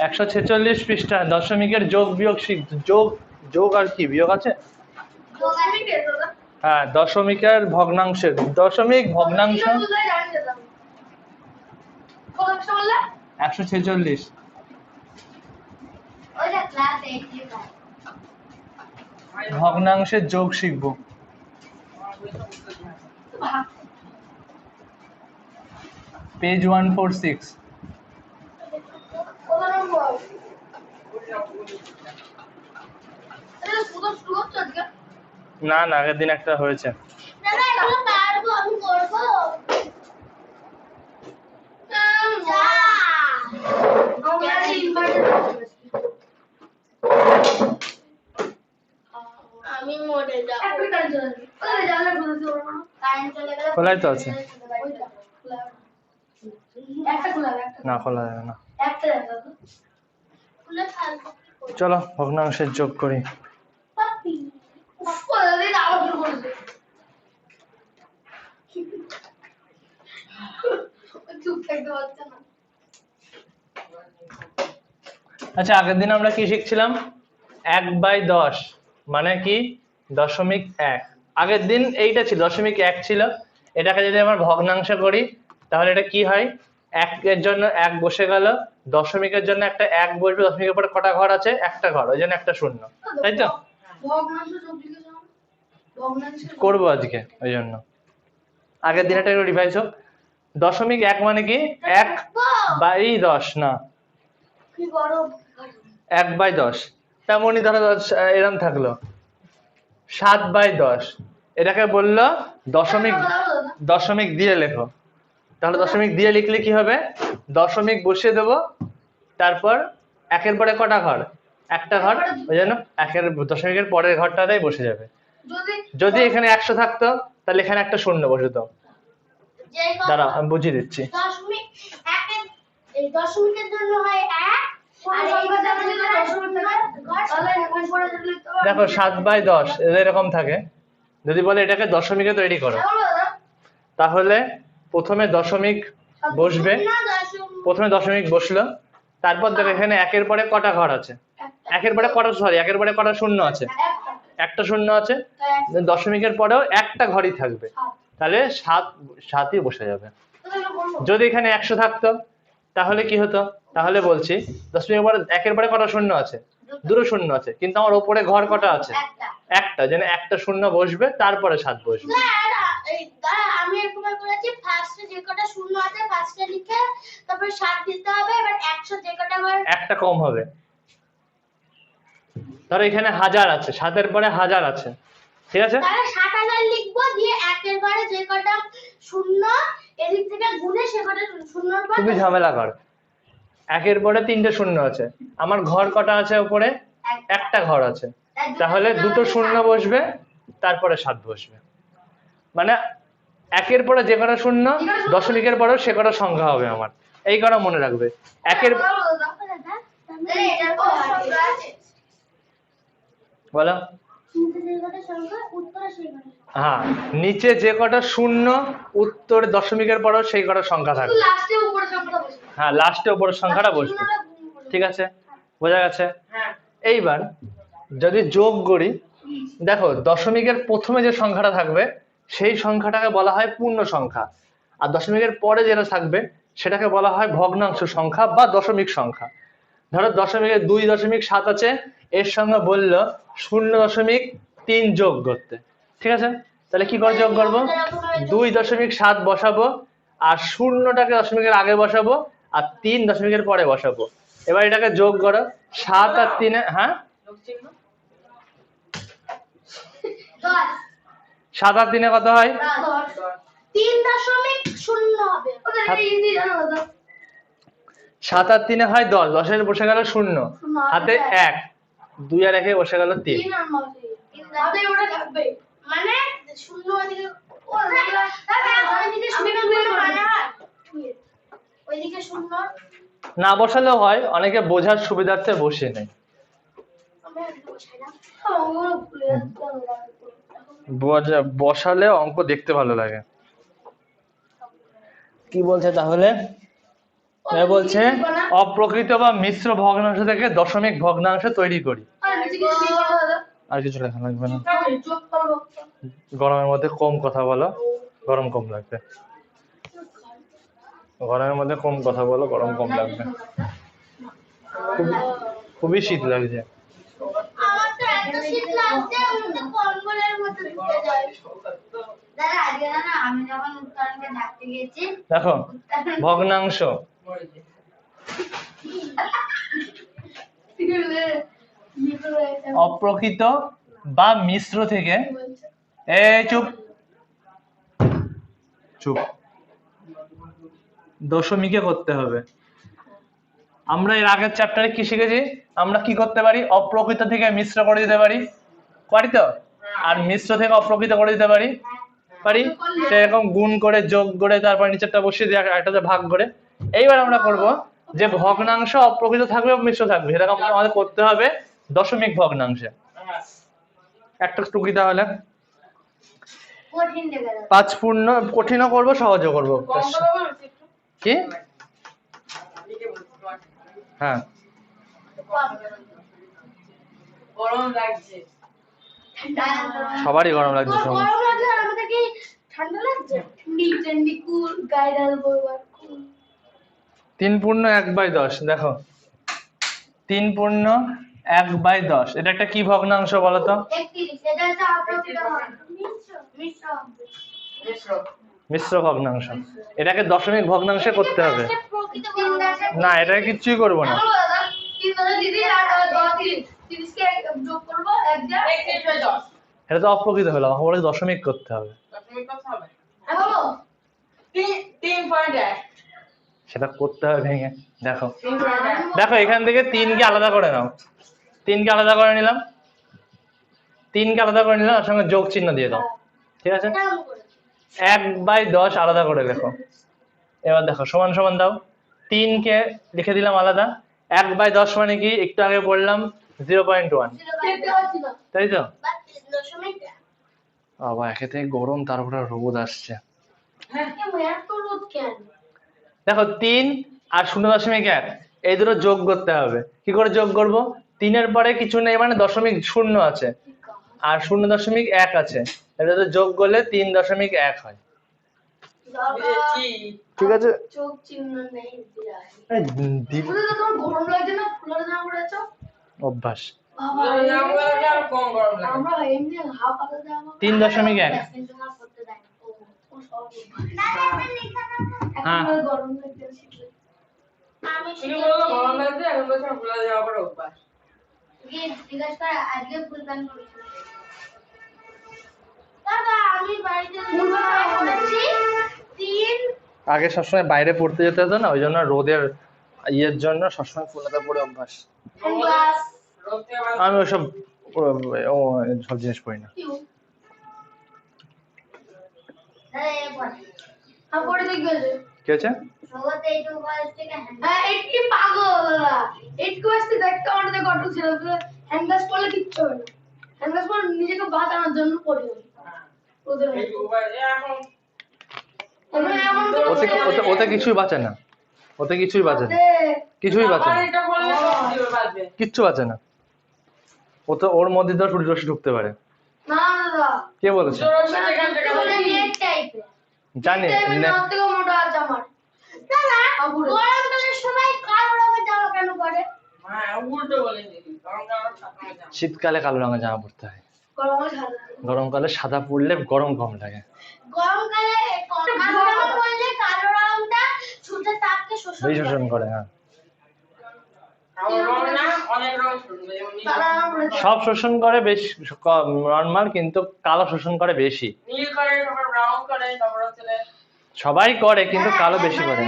146 পৃষ্ঠা দশমিকের যোগ বিয়োগ যোগ যোগ আর কি বিয়োগ আছে? হ্যাঁ, দশমিকের ভগ্নাংশের দশমিক ভগ্নাংশ 146 ভগ্নাংশের যোগ শিখবো। পেজ 146। না না, আগের দিন একটা হয়েছে। খোলাই তো আছে না, খোলা যাবে না। চলো ভগ্নাংশের যোগ করি। আচ্ছা, আগের দিন আমরা কি শিখছিলাম? 1/10 মানে কি? 0.1। আগের দিন এইটা ছিল 0.1 ছিল। এটাকে যদি আমরা ভগ্নাংশ করি তাহলে এটা কি হয়? 1 জন্য 1 বসে গেল, দশমিকের জন্য একটা 1 বসবে, দশমিকের পরে কটা ঘর আছে? একটা ঘর, ওই জন্য একটা শূন্য, তাই তো? করবো আজকে, ওই জন্য আগের দিন এটা রিভাইজ হোক। 0.1 মানে কি? 1/10 না, 1/10। তেমনই ধরো এরকম থাকলো 7/10। এটাকে বললো দশমিক। দশমিক দিয়ে লেখো, তাহলে দশমিক দিয়ে লিখলে কি হবে? দশমিক বসিয়ে দেবো, তারপর 1-এর পরে কটা ঘর? একটা ঘর, ওই জন্য 1-এর দশমিকের পরের ঘরটাতেই বসে যাবে। যদি এখানে 100 থাকতো তাহলে এখানে একটা শূন্য বসতো। দাঁড়াও আমি বুঝিয়ে দিচ্ছি। দশমিকের জন্য হয় 1, দেখো 7/10 এরকম থাকে। যদি বলে এটাকে দশমিকে তৈরি করো, তাহলে প্রথমে দশমিক বসবে, প্রথমে দশমিক বসলো, তারপর দেখো এখানে 1-এর পরে কটা ঘর আছে? 1-এর পরে কটা, সরি 1-এর পরে কটা শূন্য আছে? একটা শূন্য আছে। দশমিকের পরেও একটা ঘরই থাকবে, তাহলে 7ই বসে যাবে। যদি এখানে 100 থাকতো তাহলে কি হতো? তাহলে বলছি দশমিকের পরে 1-এর পরে কটা শূন্য আছে? দুটো শূন্য আছে, কিন্তু আমার ওপরে ঘর কটা আছে? একটা, যেন একটা শূন্য বসবে, তারপরে 7 বসবে। আমি এরকম করেছি, ফার্স্টে যে কটা শূন্য আছে ফার্স্টে লিখে তারপর 7 দিতে হবে, এবার 100 যে কটা ঘর একটা কম হবে। ধরো এখানে 1000 আছে, 7-এর পরে 1000 আছে, ঠিক আছে? তাহলে 7000 লিখবো, দিয়ে 1-এর পরে যে কটা শূন্য এদিক থেকে গুণে সে কটা শূন্যর পর তুমি ঝামেলা কর। 1-এর পরে 3টে শূন্য আছে, আমার ঘর কটা আছে উপরে? একটা ঘর আছে, তাহলে দুটো শূন্য বসবে, তারপরে 7 বসবে। মানে 1-এর পরে যে কটা শূন্য, দশমিকের পরেও সে কটা সংখ্যা হবে আমার। এই কটা মনে রাখবে। 1-এর বলো। হ্যাঁ, নিচে যে কটা শূন্য উত্তর দশমিকের পরেও সেই কটা সংখ্যা থাকবে। হ্যাঁ, লাস্টে উপরের সংখ্যাটা বসবে, ঠিক আছে? বোঝা গেছে? এইবার যদি যোগ করি, দেখো দশমিকের প্রথমে যে সংখ্যাটা থাকবে সেই সংখ্যাটাকে বলা হয় পূর্ণ সংখ্যা, আর দশমিকের পরে যেটা থাকবে সেটাকে বলা হয় ভগ্নাংশ সংখ্যা বা দশমিক সংখ্যা। ধরো দশমিকের 2.7 আছে, এর সঙ্গে বললো 0.3 যোগ করতে, ঠিক আছে? তাহলে কি করে যোগ করবো? 2.7 বসাবো, আর শূন্যটাকে দশমিকের আগে বসাবো, আর 3 দশমিকের পরে বসাবো। এবার এটাকে যোগ করো, 7 আর 3, হ্যাঁ 7 আর 3 কত হয়? 3.0 হবে। 7 আর 3 হয় 10, 10-এর বসে গেল শূন্য, হাতে 1, 2 আর 1-এ বসে গেল 3। মানে শূন্য ওইদিকে শূন্য না বসালেও হয়, অনেকে বোঝার সুবিধার্থে বসিয়ে নেয়। বসালে অঙ্ক দেখতে ভালো লাগে। কি বলছে তাহলে? এ বলছে অপ্রকৃত বা মিশ্র ভগ্নাংশ থেকে দশমিক ভগ্নাংশ তৈরি করি। আর কিছু লেখা লাগবে না। গরমের মধ্যে কম কথা বলো, গরম কম লাগবে। গরমের মধ্যে কম কথা বলো, গরম কম লাগবে। খুবই শীত লাগছে। আমার তো এত শীত লাগছে আমি তো কম্বলের মধ্যে ঢুকে যাই। দাদা আজকে না আমি যখন উত্তরণকে ডাকতে গেছি দেখো ভগ্নাংশ অপ্রকৃত বা মিশ্র থেকে চুপ চুপ দশমিকে করতে হবে। আমরা এর আগের চ্যাপ্টারে কি শিখেছি? আমরা কি করতে পারি? অপ্রকৃত থেকে মিশ্র করে দিতে পারি, পারি তো? আর মিশ্র থেকে অপ্রকৃত করে দিতে পারি, পারি। সেরকম গুণ করে, যোগ করে, তারপর নিচেরটা বসিয়ে দিয়ে একটাতে ভাগ করে। এইবার আমরা করব যে ভগ্নাংশ অপ্রকৃত থাকবে মিশ্র থাকবে, সেটা আমাদের করতে হবে দশমিক ভগ্নাংশে। একটা টুকি তাহলে কঠিন লেগে যাবে। 5 পূর্ণ, কঠিনও করবো সহজও করবো। কি? হ্যাঁ গরম লাগছে। সবারই গরম লাগছে। গরম লাগছে আর আমাদের কি ঠান্ডা লাগছে? নিচেন্ডি কুল গাইডাল বলবার কুল। 3 পূর্ণ 1/10 দেখো 3 পূর্ণ 1/10 এটা একটা কি ভগ্নাংশ বলো তো? 31। এটা হচ্ছে অপ্রকৃত মিশ্র মিশ্র ভগ্নাংশ। এটাকে দশমিক ভগ্নাংশে করতে হবে। না এটাকে কিচ্ছুই করবো না। এটা তো অপ্রকৃত হলো, আমাকে দশমিক করতে হবে। সেটা করতে হবে ভেঙে। দেখো দেখো এখান থেকে 3 কে আলাদা করে নাও। 3 কে আলাদা করে নিলাম, 3 কে আলাদা করে নিলাম, তার সঙ্গে যোগ চিহ্ন দিয়ে দাও। ঠিক আছে? 1/10 আলাদা করে লেখো। এবার দেখো সমান সমান দাও। 3 কে লিখে দিলাম আলাদা। 1/10 মানে কি? একটু আগে বললাম 0.1, তাই তো? বাবা একে থেকে গরম, তার উপরে রোদ আসছে। দেখো 3 আর 0.1 এই দুটো যোগ করতে হবে। কি করে যোগ করব? 3 এর পরে কিছু নেই মানে দশমিক শূন্য আছে, আর 0.1 আছে, এটা তো যোগ করলে 3.1 হয়। ঠিক আছে? চোখ চিহ্ন নেই। গরম লাগছে না? ফুলের জামা পরেছো? অভ্যাস। আমরা এমনি হাফ পাতা জামা 3.1 হ্যাঁ গরম লাগছে শীতে। আমি গরম লাগছে এখন বলছে ফুলের জামা পরে অভ্যাস। জিজ্ঞাসা করে আজকে ফুল প্যান্ট পরেছি। দাদা আমি বাড়িতে ফুল প্যান্ট পরেছি 3। আগে সবসময় বাইরে পড়তে যেতে হতো না, ওই জন্য রোদের ইয়ের জন্য সবসময় ফুলাতে পড়ে অভ্যাস। আমি ওসব সব জিনিস পড়ি না। কি হয়েছে? নিজেকে বাঁচানোর জন্য পড়ি। ওতে কিছুই বাঁচে না, ওতে কিছুই বাঁচে না, কিছুই বাঁচে না, কিচ্ছু বাঁচে না। ও তো ওর মধ্যে তো সূর্য রশ্মি ঢুকতে পারে। কে বলেছে? জানি শীতকালে কালো রঙের জামা পড়তে হয়, গরমকালে সাদা পরলে গরম কম লাগে। শোষণ করে। হ্যাঁ সব শোষণ করে, বেশ নর্মাল, কিন্তু কালো শোষণ করে বেশি। সবাই করে কিন্তু কালো বেশি করে।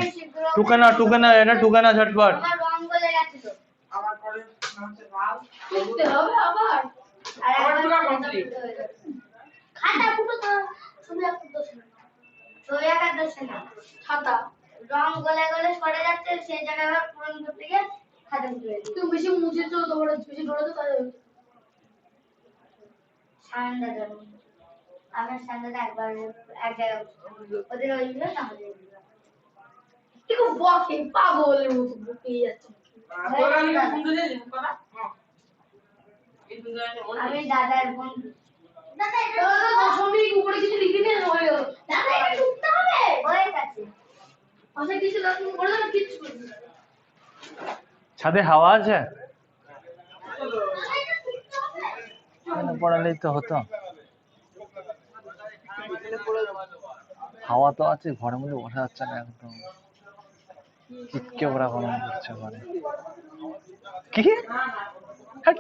টুকানা টুকানা এটা টুকানা ঝটপট। রং গলে গলে সরে যাচ্ছে, সেই জায়গায় পূরণ করতে গিয়ে খাতা ফুটে গেছে। তুমি বেশি মুছেছো, তোমার বেশি ডরেছো তাই ঠান্ডা জল। আমার ঠান্ডাটা একবার এক জায়গায় ওদের ওইগুলো আমাদের একটু বকে পাগলের মতো বকে যাচ্ছে। তোরা আমি ফোন দিলে কথা এই দুজন আছে মনে আমি দাদার বোন। দাদা এটা দশমীর উপরে কিছু লিখে নিয়ে হয়ে গেল। দাদা এটা লিখতে হবে। হয়ে গেছে। আচ্ছা কিছু দশমী করে দাও কিছু। ছাদে হাওয়া আছে? দাদা এটা লিখতে হবে। এখানে পড়ালেই তো হতো। হাওয়া তো আছে, ঘরের মধ্যে বসা যাচ্ছে না একদম। চিৎকে ওরা গরম করছে ঘরে। কি? হাট।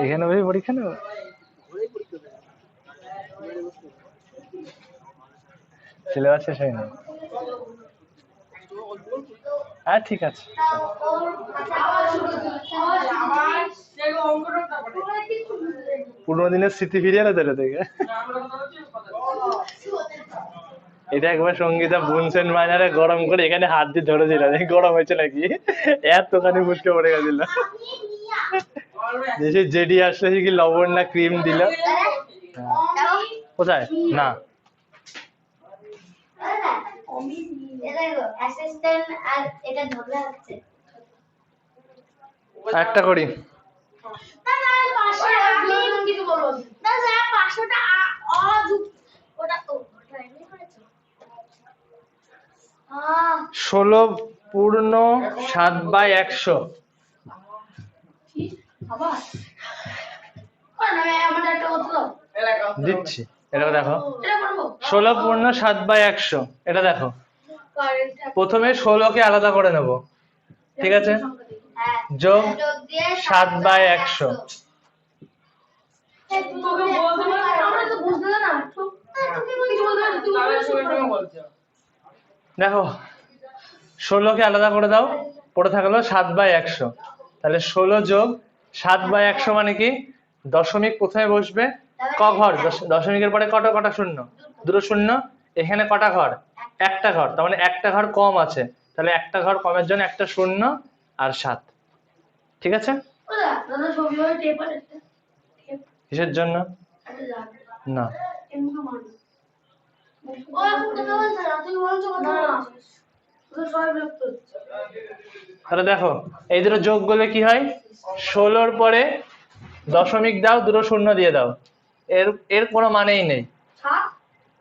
এখানে বসে পরীক্ষা নেব? সিলেবাস শেষ হয়নি? হ্যাঁ ঠিক আছে। আমার সেগো অঙ্কটা পড়ে পুরোনো দিনের স্মৃতি ফিরিয়ে এলো তাহলে থেকে। আমরা কথা বলছি কথা এটা একবার সঙ্গীতা বুনসেন মাইনারে গরম করে এখানে হাত দিয়ে ধরেছিল, গরম হয়েছে নাকি এতখানি ফুটকে পড়ে গেছিল। দেশে জেডি আসলে কি লবণ না ক্রিম দিল? কোথায়? না অ্যাসিস্ট্যান্ট আর এটা ঝগড়া হচ্ছে। একটা করি। দাদা পাশে আমি কিছু বলবো। দাদা পাশটা ওটা তো ওটা এমনি করেছো। 16 পূর্ণ 7/100। আবার না আমাদের একটা কথা দাও। এলাকা দিচ্ছি, এটা দেখো। এটা করবো 16 পূর্ণ 7/100, এটা দেখো। প্রথমে 16কে আলাদা করে নেব, ঠিক আছে? হ্যাঁ যোগ যোগ দিয়ে 7/100। তোকে বলতে না আমরা তো বুঝতে না তুমি কিছু বলতে না তুমি তাহলে তুমি বলছো দেখো 16কে আলাদা করে দাও, পড়ে থাকলো 7/100। তাহলে 16 যোগ 7/100 মানে কি? দশমিক প্রথমে বসবে ক ঘর? দশমিকের পরে কটা কটা শূন্য? দুটো শূন্য। এখানে কটা ঘর? একটা ঘর, তার মানে একটা ঘর কম আছে, তাহলে একটা ঘর কমের জন্য একটা শূন্য আর 7। ঠিক আছে? ওরা দাদা ছবি হয় টেপার একটা কিসের জন্য? একটা জায়গা না এমনি মানে ও এখন কথা বলছ না তুমি বলছো কথা না তো সবাই বিরক্ত হচ্ছে। তাহলে দেখো এই দুটো যোগ করলে কি হয়? 16-র পরে দশমিক দাও, দুটো শূন্য দিয়ে দাও, এর এর কোনো মানেই নেই। সাত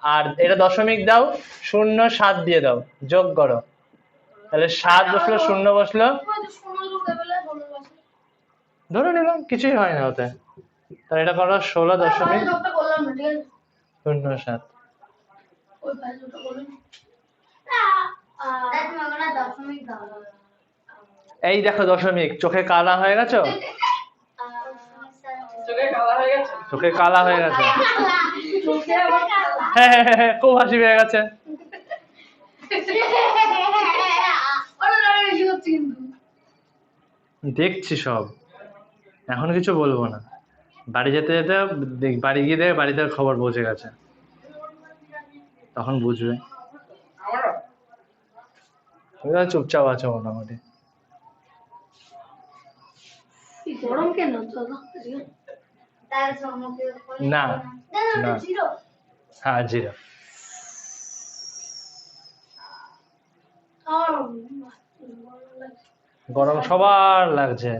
আর এটা দশমিক দাও, 0 7 দিয়ে দাও, যোগ করো, তাহলে 7 বসলো, 0 বসলো, তোমার তো শোনা লোকে বলে বলে বসে ধরে নিলাম কিছুই হয় না ওতে। তাহলে এটা করো 16.07। লোকটা বললাম না ঠিক আছে ওই ভাই লোকটা বললাম না দেখ মগনা দশমিক দাও এই দেখো দশমিক, চোখে কালা হয়ে গেছো? চোখে কালা হয়ে গেছে চোখে কালা হয়ে গেছে। চোখে আবার হ্যাঁ হ্যাঁ হ্যাঁ, খুব হাসি পেয়ে গেছে। ওরা বেশি হচ্ছে কিন্তু দেখছি সব, এখন কিছু বলবো না। বাড়ি যেতে যেতে বাড়ি গিয়ে দেখে বাড়িতে খবর পৌঁছে গেছে, তখন বুঝবে। আমারও তুমি তো চুপচাপ আছো মোটামুটি। গরম কেন চলো তার সম্মুখে না, না। জিরো হ্যাঁ 0। গরম সবার লাগছে,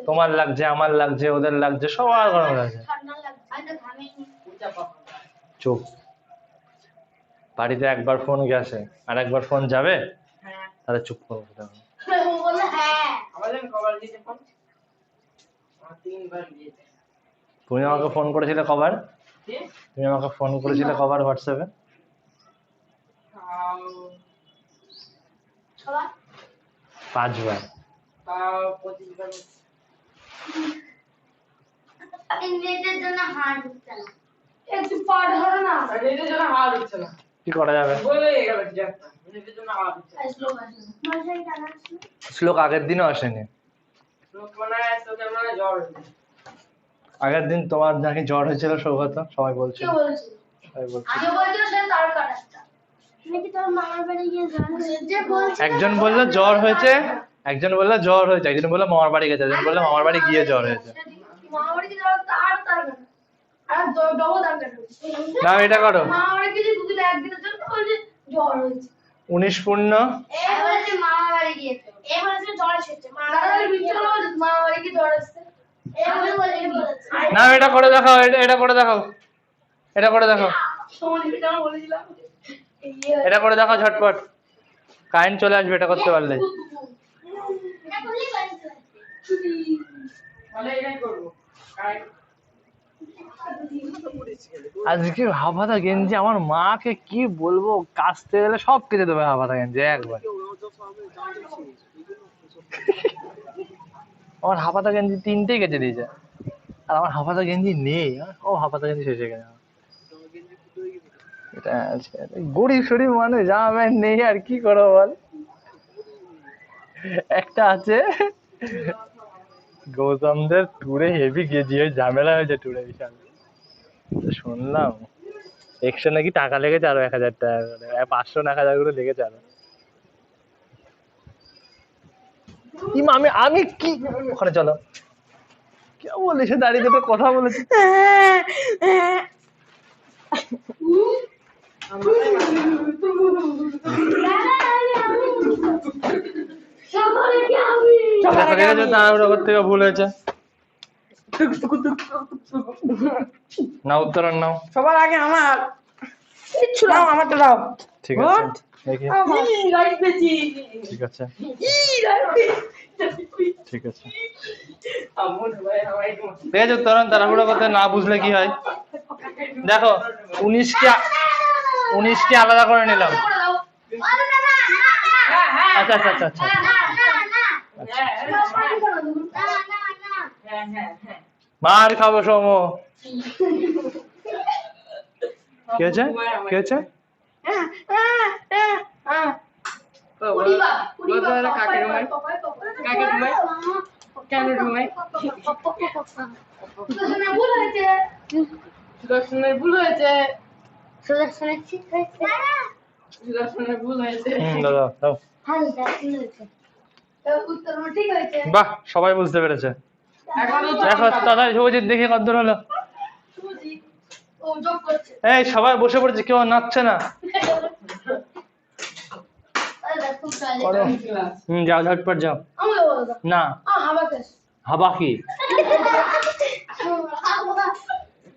তোমার লাগছে, আমার লাগছে, ওদের লাগছে, সবার গরম লাগছে। ঠান্ডা লাগছে আমি তো ঘামিনি চুপ। বাড়িতে একবার ফোন গেছে আর একবার ফোন যাবে, হ্যাঁ তাহলে চুপ করো। ও বলল হ্যাঁ আমাদের কভার দিতে ফোন আমার 3 বার দিয়েছে তুমি আমাকে ফোন করেছিলে কবার? কি তুমি আমাকে ফোন করেছিলে কবার হোয়াটসঅ্যাপে? সবাই 5 বার। 25 বার ইংরেজের জন্য হার্ড হচ্ছে না একটু পাড় ধরো না আর এদের জন্য হাওয়া দিচ্ছে না কি করা যাবে? বলে গেল কি একটা এদের জন্য হাওয়া দিচ্ছে না স্লো আছে মশাই টানা শ্লোক আগের দিনও আসেনি। লোক মনে হয় তোদের মনে হয় জ্বর হয়েছে আগের দিন তোমার নাকি জ্বর হয়েছিল সৌগত, সবাই বলছিল। কে বলেছিল সবাই বলছিল। আগে বলছিল সে তার কাটাটা নাকি তোর মামার বাড়ি গিয়ে জানো যে বলছে একজন বললো জ্বর হয়েছে, একজন বললো জ্বর হয়েছে, একজন বললো মামার বাড়ি গেছে, একজন বললো মামার বাড়ি গিয়ে জ্বর হয়েছে। মামার বাড়ি গিয়ে তার কাটা আর ডবল দাম কাটবে। নাও এটা করো। মামাবাড়ি গিয়ে গুগলে একদিনের জন্য বলছে জ্বর হয়েছে। 19 পূর্ণ এই বলেছে মামাবাড়ি গিয়েছে। এই বলেছে জ্বর এসেছে। মামাবাড়ি মিথ্যে কথা বলেছে, মামাবাড়ি গিয়ে জ্বর এসেছে। এই বলেছে। নাও এটা করে দেখাও, এটা করে দেখাও, এটা করে দেখাও, সোমনিকে আমি বলেছিলাম এটা করে দেখাও ঝটপট। কারেন্ট চলে আসবে এটা করতে পারলে। এটা করলেই বাড়িতে বলে এটাই করবো। আজকে হাফাতা গেঞ্জি আমার মাকে কি বলবো, কাচতে গেলে সব কেটে দেবে হাফাতা গেঞ্জি একবার। আমার হাফাতা গেঞ্জি 3টেই কেটে দিয়েছে, আর আমার হাফাতা গেঞ্জি নেই। ও হাফাতা গেঞ্জি শেষ হয়ে গেছে। এটা আছে গরিব শরীর মানুষ, জামা প্যান্ট নেই আর কি করবো বল। একটা আছে গৌতমদের ট্যুরে হেভি গিয়ে ঝামেলা হয়েছে ট্যুরে বিশাল। শুনলাম এক্সট্রা নাকি টাকা লেগেছে আরো 1000 টাকা করে, 500 না 1000 করে লেগেছে আরো। আমি কি ওখানে চলো, কে বলে সে দাঁড়িয়ে দুটো কথা বলেছে। তাড়াহুড়ো করতে গিয়ে ভুল হয়েছে। না উত্তরণ নাও। সবার আগে আমার কিচ্ছু নাও, আমারটা দাও। ঠিক আছে দেখি। লাইট পেয়েছি। ঠিক আছে ঠিক আছে আমন ভাই আমায় ঠিক আছে উত্তরণ তাড়াহুড়ো করতে না বুঝলে কি হয় দেখো। 19 কে আলাদা করে নিলাম। আচ্ছা আচ্ছা আচ্ছা আচ্ছা মার খাবো সোম। কি হয়েছে কি হয়েছে? সুদর্শনের ভুল হয়েছে। সুদর্শনের ঠিক হয়েছে। সুদর্শনের ভুল হয়েছে। দাদা দাও। হ্যাঁ ঠিক হয়েছে। উত্তর ঠিক হয়েছে। বাহ সবাই বুঝতে পেরেছে। দেখো দাদা শুভজিৎ দেখি কতদূর হলো। ও যোগ করছে। এই সবাই বসে পড়েছে, কেউ নাচছে না। করো। যাও ঝটপট যাও। আমি বলো দাও। না হাবাকাস। হাবা কি?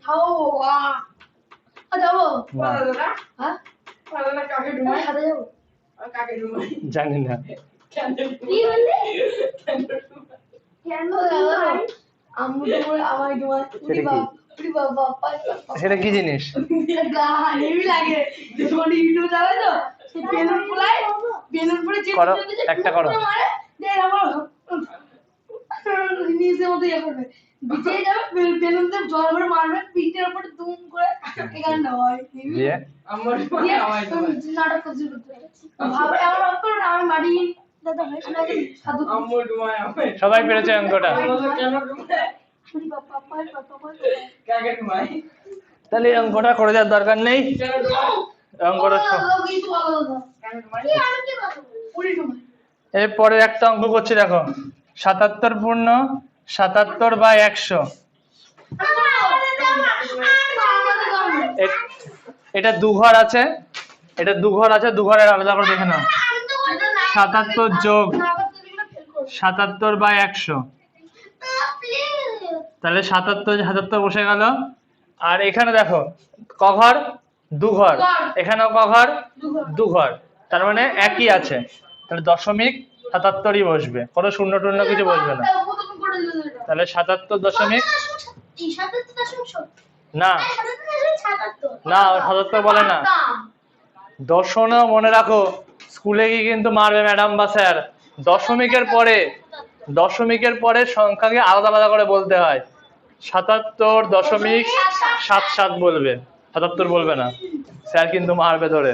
হাও ওয়া। যাবো। না হ্যাঁ? পালানা কাকে ঢুমাই? সাথে যাবো। কাকে ঢুমাই? জানি না। কেন কি বললি? কেন ঢুমাই? কেন ভাই? আম্মু ডুমাই আমায় ডুমাই। সেটা কি? উড়ি বাবা সেটা কি জিনিস? গান হেভি লাগে। যখন ইউটিউব যাবে তো সেই বেলুন ফুলায়, বেলুন ফুলে যে করো, একটা করো। মারে দেখ আমার নিজের মতো ইয়ে করবে। বিচে যাবে বেলুনতে জল ভরে মারবে, পিঠের উপরে দুম করে এই গানটা হয়। দিয়ে আমার দিয়ে আমায় ঢুমাই। নাটক করতে ভাবে আমার অক্ষর আমি মারি দাদা ভাই শোনা যায় সাধু আম্মু ঢুমাই আমায়। সবাই পেরেছে অঙ্কটা। বলো কেন ঢুমাই? শুনি বাবা পাপা কাকে ঢুমাই? তাহলে এই অঙ্কটা করে দেওয়ার দরকার নেই। কেন ঢুমাই? অঙ্কটা কিছু বলো দাদা কেন ঢুমাই? কি আমি কি কথা উড়ি ডুমাই এরপরে একটা অঙ্ক করছি দেখো। 77 পূর্ণ 77/100। এটা দুঘর আছে, এটা দুঘর আছে, দুঘরের আলাদা করে দেখে নাও। 77 যোগ 77/100, তাহলে 77 বসে গেল। আর এখানে দেখো কঘর দুঘর, এখানেও কঘর দুঘর, তার মানে একই আছে, তাহলে দশমিক 77ই বসবে, কোনো শূন্য টূন্য কিছু বসবে না। তাহলে 77 দশমিক না না 77 বলে না। দশমিক মনে রাখো, স্কুলে গিয়ে কিন্তু মারবে ম্যাডাম বা স্যার। দশমিকের পরে সংখ্যাকে আলাদা আলাদা করে বলতে হয়। 77.77 বলবে, 77 বলবে না, স্যার কিন্তু মারবে ধরে।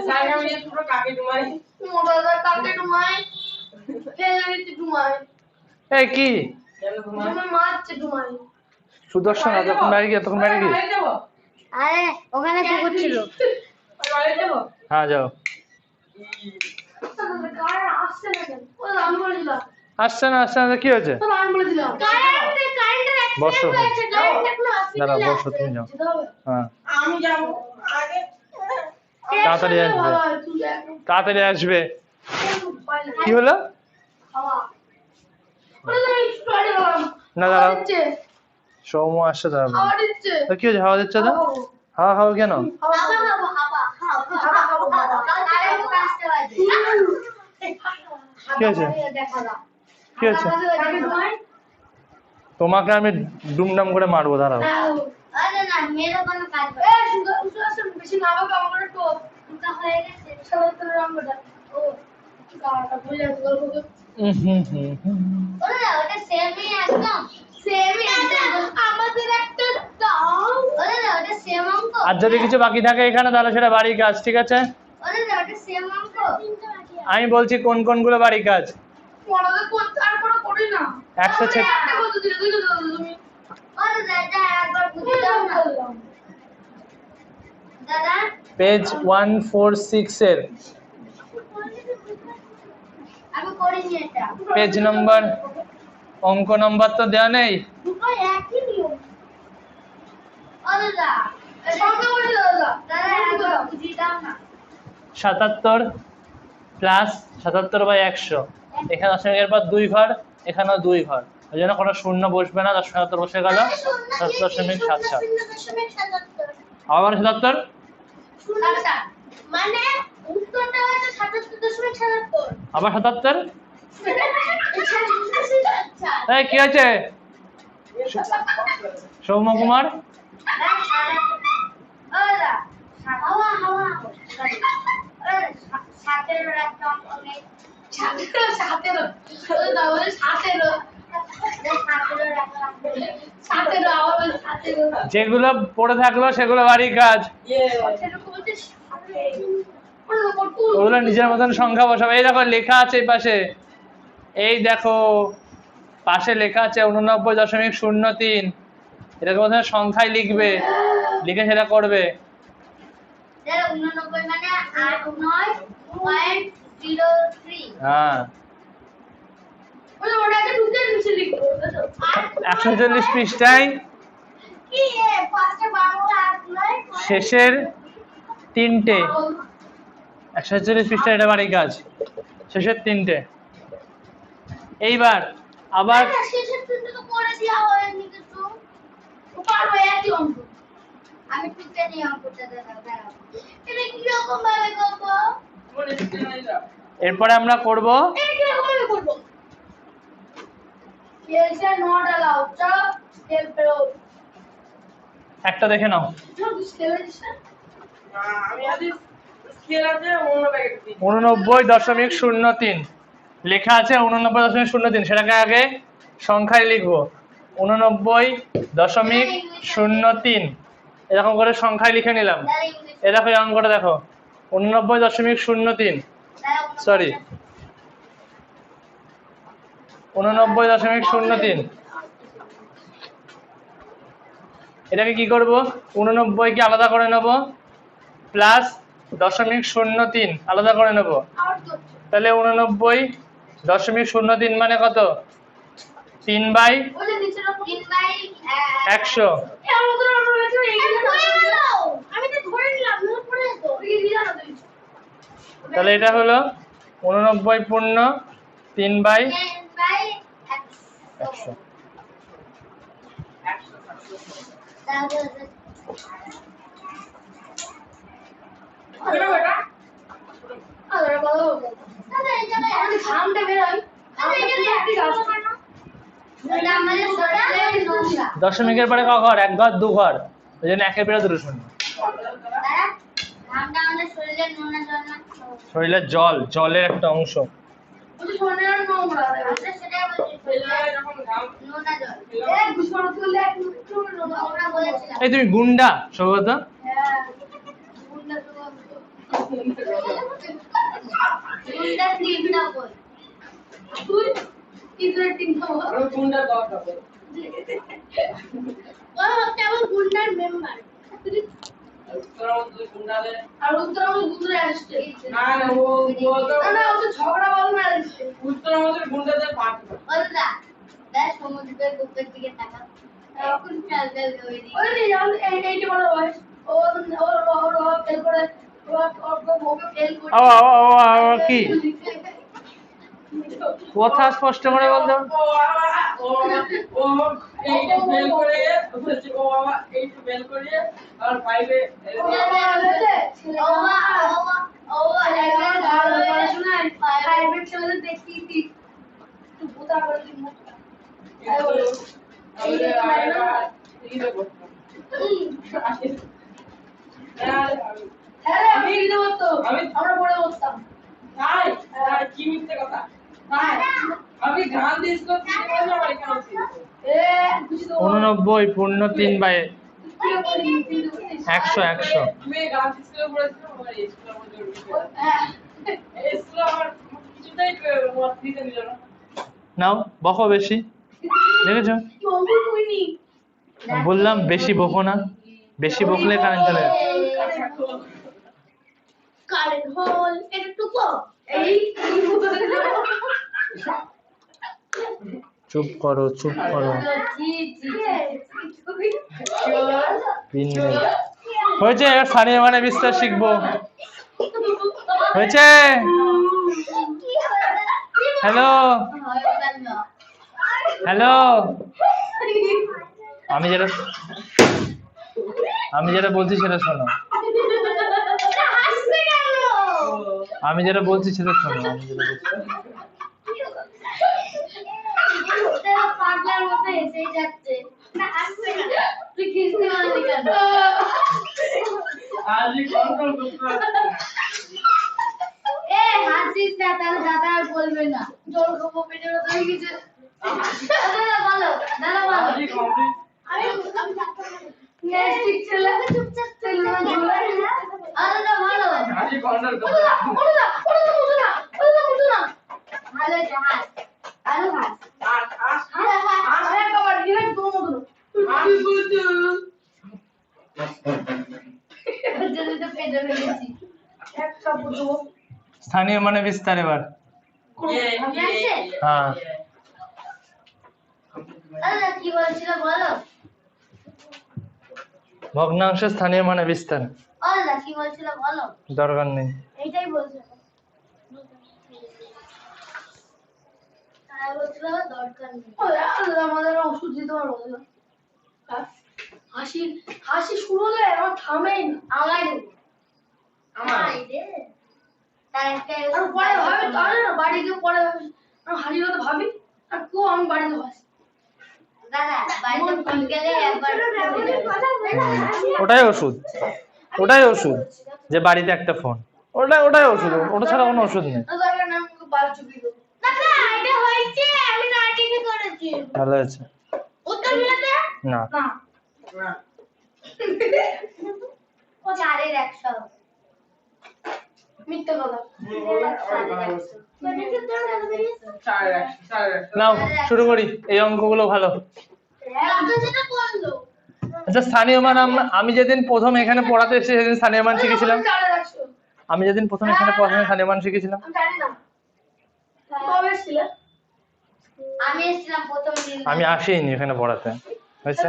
স্যার আমি পুরো কাকে ঢুমাই? কাকে ডুমাই ডুমাই এই কি কেন ঢুমাই? মারছে ডুমাই সুদর্শন তখন বাড়ি গিয়ে তখন বাড়ি গিয়ে বাইরে যাবো? আরে ওখানে কুকুর ছিল বাইরে যাবো? হ্যাঁ যাও। আসছে না কেন? আমি বলেছিলাম আসছে না কি হয়েছে? আমি বলেছিলাম বসো দাঁড়াও, বসো, তুমি যাও। হ্যাঁ, আমি যাবো আগে। তাড়াতাড়ি আসবে, তাড়াতাড়ি আসবে। কি হলো? না দাঁড়াও, সৌম্য আসছে, দাঁড়াবো। তো কি হয়েছে, হাওয়া দিচ্ছে তো? হাওয়া হাওয়া কেন? কি হয়েছে, কি হয়েছে? তোমাকে আমি ডুমডাম করে মারবো, দাঁড়াও। আরে না, মেয়েরা কোনো কাজ করে। বেশি না বাবা, আমার তো দুটা হয়ে গেছে। সবার রঙটা ও গাটা ভুলে গেল। ওরে ওটা সেমই একদম, সেমই একদম। আমাদের একটা দাও। ওরে ওটা সেম অঙ্ক। আর যদি কিছু বাকি থাকে এখানে, তাহলে সেটা বাড়ির কাজ, ঠিক আছে? ওরে ওটা সেম অঙ্ক। আমি বলছি কোন কোনগুলো বাড়ির কাজ। পড়াতে কোন আর কোনো করি না। 106 একটা কত দিলে তুই তো তুমি। ওরে দাদা একবার বুঝে দাও না। দাদা পেজ 146 এর আমি করিনি এটা। পেজ নাম্বার, অঙ্ক নাম্বার তো দেওয়া নেই। দুটো একই নিয়ম। ওরে দাদা সঙ্গে বলে দাও দাদা একবার বুঝিয়ে দাও না। 77 প্লাস 77/100। এখানে দশমিকের পর 2 ঘর, এখানেও 2 ঘর, ওই জন্য কোনো শূন্য বসবে না। 77 বসে গেল, 77.77। আবার 77, আচ্ছা মানে উত্তরটা হচ্ছে 77.77। আবার 77। আচ্ছা এই কি হয়েছে সৌম্য কুমার? ওরা হাওয়া হাওয়া সাতের একটা অঙ্ক নেই। সাতের ওই দাও সাতের যেগুলো পড়ে থাকলো সেগুলো বাড়ির কাজ, ওগুলো নিজের মতন সংখ্যা বসাবে। এই দেখো লেখা আছে এই পাশে, এই দেখো পাশে লেখা আছে 89.03। এটাকে প্রথমে সংখ্যায় লিখবে, লিখে সেটা করবে। 89 মানে 89.03। হ্যাঁ, ওটাকে ঢুকে নিচে লিখবো। 140 পৃষ্ঠায় কি এ পাঁচটা বাংলা আসলে শেষের 3টে, 140 পৃষ্ঠায় এটা বাড়ির কাজ, শেষের 3টে। এইবার আবার শেষের তিনটে তো করে দেওয়া হয়নি কিছু। পারবো একই অঙ্ক। আমি টুকে নিয়ে অঙ্কটা দাঁড়াও। এটা কি রকম ভাবে করবো? মনে হচ্ছে না এটা। এরপরে আমরা করব এটা কি রকম ভাবে করবো? Yes or not allowed. চলো স্কেল পেরো। একটা দেখে নাও। চলো স্কেল দিস না। না, আমি আজ স্কেল আছে অন্য প্যাকেট দিই। 89.03 লেখা আছে, 89.03। সেটাকে আগে সংখ্যায় লিখবো, 89.03। এরকম করে সংখ্যায় লিখে নিলাম। এ দেখো এই অঙ্কটা দেখো, 89.03, সরি 89.03। এটাকে কি করব, 89 কে আলাদা করে নেব, প্লাস 0.03 আলাদা করে নেব। তাহলে 89.03 মানে কত? 3/100। তাহলে এটা হলো 89 পূর্ণ 3/100। কেন বেটা? দশমিকের পরে ক ঘর? 1 ঘর 2 ঘর, ওই জন্য 1-এর পরে 2 শূন্য। শরীরের জল, জলের একটা অংশ। এই তুমি গুন্ডা সৌগত। আমি গুন্ডা দরকার হবে। গুন্ডার মেম্বার তোরা তুই গুন্ডাদের আর উত্তর আমাদের গুন্ডারে আসছে না না ও তো না ও তো ঝগড়া বল না আসছে উত্তর আমাদের গুন্ডাদের পার্টি। ওটা দেখ সমুদ্রের বুকের দিকে তাকা এখন খেল খেল করে দিই ওই যে এইটি বড় বয়স ও ফেল করে ওকে ফেল করে কি কথা স্পষ্ট করে বলতো ও এইটা ফেল করে ও বাবা এইটা ফেল করে আর বাইরে আমরা পড়ে বসতাম কি মিথ্যে কথা আমি গান দিস করছি আমার এখানে ছিল 89 পূর্ণ 3 বাই 100 আমি গান স্কুলে পড়েছিলাম আমার স্কুলে আমার জরুরি এই স্কুলে আমার কিছুটাই মত দিতে দিল না নাও বকো বেশি দেখেছো বললাম বেশি বকো না বেশি বকলে কারেন্ট চলে যাবে কারেন্ট হোল একটু কম এই চুপ করো হয়েছে এবার স্থানীয় মানে বিস্তার শিখবো হয়েছে হ্যালো আমি যেটা বলছি সেটা শোনো আমি যেটা বলছি সেটা শোনো পাগলার মতো এসেই যাচ্ছে না আসবে না তুই কিসে মারলি কেন আজই কন্ট্রোল করতে এ হাসিস না তাহলে দাদা আর বলবে না জল খাবো পেটের ভিতরে কিছু দাদা বলো আজই কমপ্লিট আমি নেক্সট ছেলে চুপচাপ ছেলে না ঝোলা দাদা বলো আজই কন্ট্রোল করতে না ভালো জাহাজ আলু হাস স্থানীয় মানে বিস্তার এবার হ্যাঁ কি বলছিল বলো ভগ্নাংশ স্থানীয় মানে বিস্তার কি বলছিল বলো দরকার নেই এইটাই বলছিল দরকার নেই আমাদের ওষুধ দিতে পারবো হাসি শুরু হলে আমার থামেই না আমায় দেবো পরে ভাবি তাহলে না বাড়িতে পরে ভাবি হাসির কথা ভাবি আর কেউ আমি বাড়িতে হাসি ওটাই ওষুধ যে বাড়িতে একটা ফোন ওটাই ওষুধ ওটা ছাড়া কোনো ওষুধ নেই ভালো আছে না মিথ্যে কথা নাও শুরু করি এই অঙ্কগুলো ভালো আচ্ছা স্থানীয় মান আমি যেদিন প্রথম এখানে পড়াতে এসে সেদিন স্থানীয় মান শিখেছিলাম আমি যেদিন প্রথম এখানে পড়াতে স্থানীয় মান শিখেছিলাম আমি আসিনি এখানে পড়াতে হয়েছে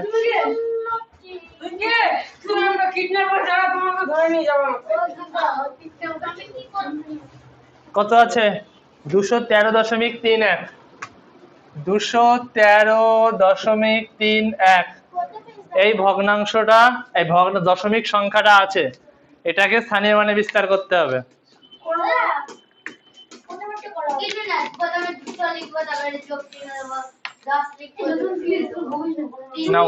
কত আছে 213.31 213.31 এই ভগ্নাংশটা এই ভগ্ন দশমিক সংখ্যাটা আছে এটাকে স্থানীয় মানে বিস্তার করতে হবে নাও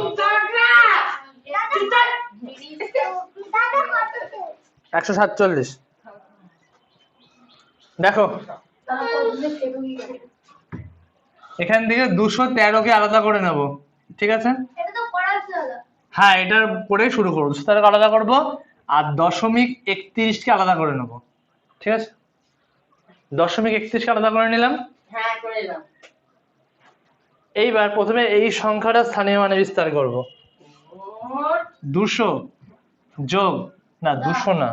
147 দেখো এখান থেকে 213 কে আলাদা করে নেব ঠিক আছে হ্যাঁ এটার পরে শুরু করবো 213 আলাদা করব আর 0.31 কে আলাদা করে নেব ঠিক আছে 0.31 কে আলাদা করে নিলাম হ্যাঁ করে দাও এইবার প্রথমে এই সংখ্যাটা স্থানীয় মানে বিস্তার করব 200 যোগ না 200 না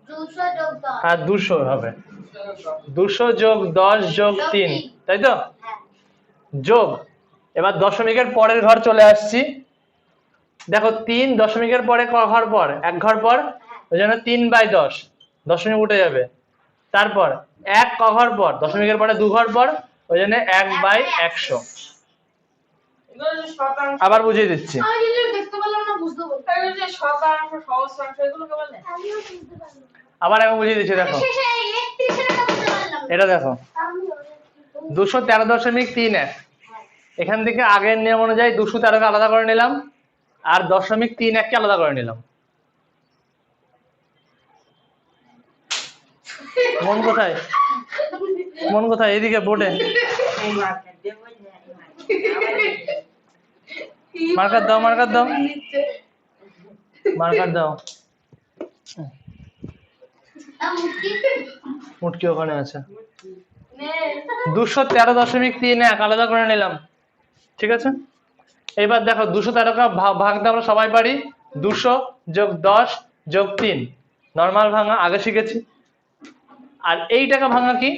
200 যোগ 10 হ্যাঁ 200 হবে 200 যোগ 10 যোগ 3 তাই তো যোগ এবার দশমিকের পরের ঘর চলে আসছি। দেখো 3 দশমিকের পরে ক ঘর পর? এক ঘর পর, ওই জন্য 3/10, দশমিক উঠে যাবে। তারপর 1 ক ঘর পর? দশমিকের পরে 2 ঘর পর, ওই জন্য 1/100। এগুলো যে শতাংশ, আবার বুঝিয়ে দিচ্ছি। আমি কিছু দেখতে পেলাম না, বুঝতে পারলাম না। এগুলো যে শতাংশ, সহস্রাংশ, এগুলোকে বলে। আমিও বুঝতে পারলাম না। আবার আমি বুঝিয়ে দিচ্ছি, দেখো শেষে 31 এর কথা বুঝতে পারলাম না। এটা দেখো আমিও 213.31। এখান থেকে আগের নিয়ম অনুযায়ী 213কে আলাদা করে নিলাম, আর 0.31কে আলাদা করে নিলাম। মন কোথায়? মন কোথায়? এদিকে বোর্ডে মার্কার দাও, মার্কার দাও, মার্কার দাও। মুটকি ওখানে আছে। 213.31 আলাদা করে নিলাম, ঠিক আছে। এবার দেখো 213কে ভাঙতে আমরা সবাই পারি। 200 যোগ 10 যোগ 3, নর্মাল ভাঙা আগে শিখেছি। আর এইটাকে ভাঙা কি?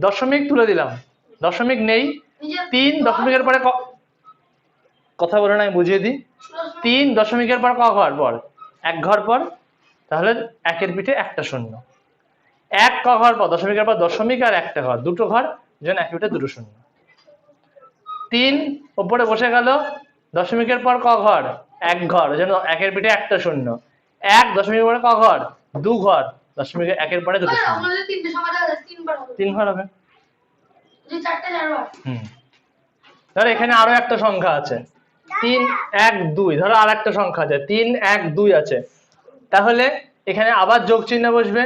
দশমিক তুলে দিলাম, দশমিক নেই। 3 দশমিকের পরে কথা বলে না, আমি বুঝিয়ে দিই। 3 দশমিকের পর ক ঘর পর? 1 ঘর পর, তাহলে 1-এর পিঠে একটা শূন্য। 1 ক ঘর পর? দশমিকের পর দশমিক আর একটা ঘর, দুটো ঘর, যেন 1-এর পিঠে দুটো শূন্য। 3 উপরে বসে গেল, দশমিকের পর ক ঘর? 1 ঘর, যেন 1-এর পিঠে একটা শূন্য। 1 দশমিকের পরে ক ঘর? 2 ঘর, দশমিকের 1-এর পরে দুটো শূন্য। আমাদের তিনটে সংখ্যা আছে, 3 বার হবে। 3 ঘর হবে। যে 4টে 4 বার। ধরো এখানে আরো একটা সংখ্যা আছে, 3 1 2। ধরো আর একটা সংখ্যা আছে 3 1 2 আছে, তাহলে এখানে আবার যোগ চিহ্ন বসবে,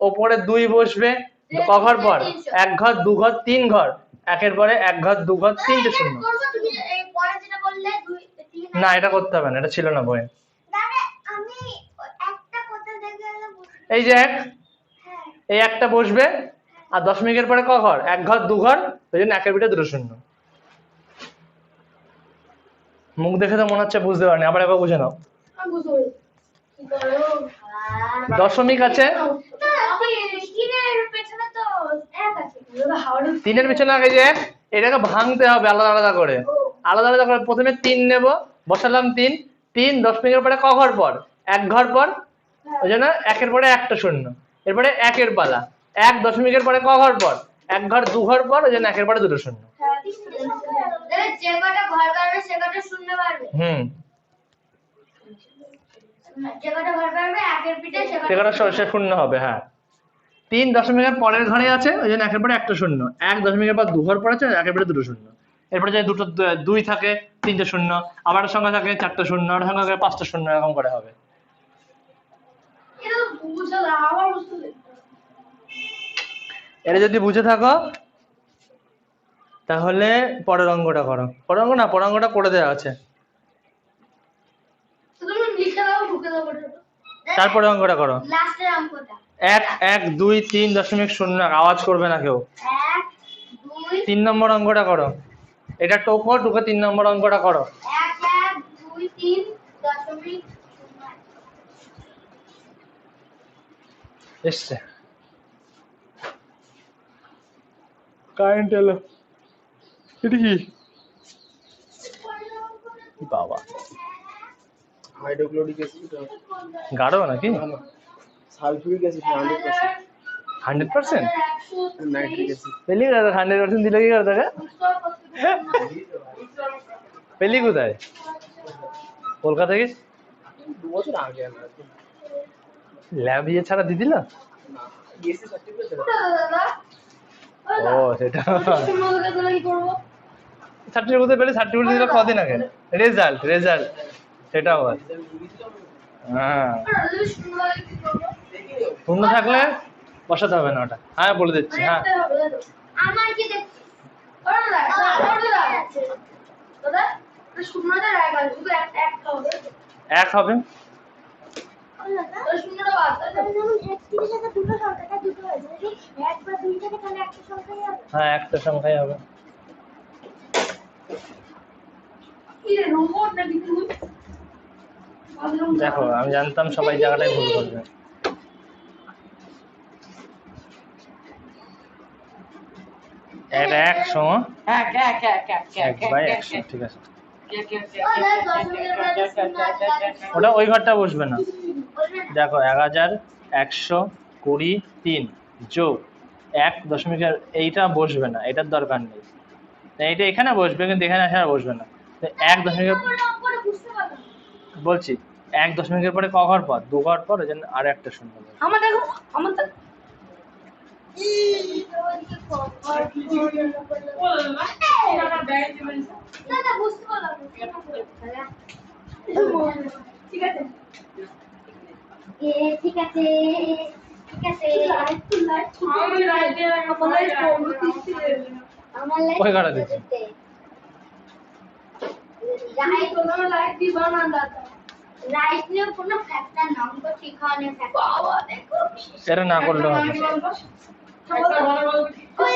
ওপরে 2 বসবে। ক ঘর পর? 1 ঘর 2 ঘর 3 ঘর, 1-এর পরে 1 ঘর 2 ঘর, তিনটে শূন্য। করব তুমি এই পরে যেটা করলে 2 3। না, এটা করতে হবে না, এটা ছিল না বইয়ে। মানে আমি একটা কথা দেখে এলাম। এই যে 1, হ্যাঁ। এই একটা বসবে, আর দশমিকের পরে ক ঘর? 1 ঘর 2 ঘর, ওই জন্য 1-এর পিঠে দুটো শূন্য। মুখ দেখে তো মনে হচ্ছে বুঝতে পারেনি, আবার একবার বুঝে নাও। আমি বুঝতে পারি। কি করো? দশমিক আছে, তিনের পেছনে তো 1 আছে। ওটা হাওড়া 3-এর পিছনে আগে যে 1, এটাকে ভাঙতে হবে আলাদা আলাদা করে। আলাদা আলাদা করে প্রথমে 3 নেব, বসালাম 3। 3 দশমিকের পরে ক ঘর পর? 1 ঘর পর, ওই জন্য 1-এর পরে একটা শূন্য। এরপরে 1-এর পালা, 1 দশমিকের পরে ক ঘর পর? 1 ঘর 2 ঘর পর, ওই জন্য 1-এর পরে দুটো শূন্য। যে কটা ঘর বাড়বে সে কটা শূন্য বাড়বে। যে কটা ঘর বাড়বে 1-এর পিঠে সে সেখানে সে শূন্য হবে। হ্যাঁ, 3 দশমিকের পরের ঘরে আছে, ওই জন্য 1-এর পরে একটা শূন্য। 1 দশমিকের পর 2 ঘর পর আছে, 1-এর পরে দুটো শূন্য। এরপরে যে দুটো 2 থাকে 3টে শূন্য, আবার সংখ্যা থাকে 4টে শূন্য, আর সংখ্যা থাকে 5টে শূন্য, এরকম করে হবে। এটা তো বুঝা না, আবার বুঝতে হবে। এটা যদি বুঝে থাকো তাহলে পরের অঙ্কটা করো। পরের অঙ্ক না, পরের অঙ্কটা করে দেওয়া আছে। তুমি লিখে দাও, ঢুকে দাও ওটা। তারপরে অঙ্কটা করো। লাস্টের অঙ্কটা 1 1 2 3.0, আওয়াজ করবে না কেউ। 1 2 3 নম্বর অঙ্কটা করো। এটা টোকো, টোকে 3 নম্বর অঙ্কটা করো। 1 1 2 3 দশমিক এসছে, কারেন্ট এলো। এটা কি? বাবা, হাইড্রোক্লোরিক অ্যাসিড গাঢ় নাকি? Sulphuric acid 100%, 100%? Nitric acid. পেলি 100% দিলে কি করে থাকে? পেলি কোথায়? কলকাতা গেছি 2 বছর আগে আমরা ল্যাব ইয়ে ছাড়া দিয়ে দিল। ইএসসি সার্টিফিকেট দাদা ও সেটা শূন্য থেকে দিলে কি করব? সার্টিফিকেট কোথায় পেলে? সার্টিফিকেট দিল কদিন আগে। রেজাল্ট সেটা বল। হ্যাঁ, যদি শূন্য লাগে কি করব? শূন্য থাকলে বসাতে হবে না ওটা। হ্যাঁ বলে দিচ্ছি। হ্যাঁ, আমার কি দেখছি? ওরা দাদা দাদা শূন্যটা রাখ আছে, শুধু একটা হবে। 1 হবে। শূন্যটা বাদ দাও। যেমন 31 থেকে দুটো সংখ্যা দুটো হয়েছে, যদি 1 বা 2 থেকে তাহলে একটা সংখ্যাই হবে। হ্যাঁ, একটা সংখ্যাই হবে। কি রে রোবট নাকি তুই? দেখো, আমি জানতাম সবাই জায়গাটায় ভুল করবে। 1 এটা 100 এক এক এক এক এক 1/100 ঠিক আছে। ও দাদা দশমিকের পরে শূন্য আছে দাদা। ওটা ওই ঘরটা বসবে না। বলবে না? দেখো 1120 3 যোগ 1 এইটা বসবে না, এটার দরকার নেই। তাই এইটা এখানে বসবে, কিন্তু এখানে আসা বসবে না। তো 1 পরে বুঝতে পারবে না। বলছি 1 পরে ক ঘর পর? 2 ঘর পর, ওই জন্য আর একটা শূন্য বসবে। আমার দেখো আমার তো বল না আমার ব্যাগ দিবেন দাদা বুঝতে পারলাম না। ঠিক আছে ঠিক আছে ঠিক আছে আমি রাইট দিয়ে আমার আমার লাইফ ওই ঘরে দিচ্ছি। রাইট কোনো লাইট দিবা না দাদা রাইট নিয়ে কোনো ফ্যাক্টর না, অঙ্ক ঠিক হয় না ফ্যাক্টর। বাবা দেখো এটা না করলেও হবে। একটা ভালো ভালো ওই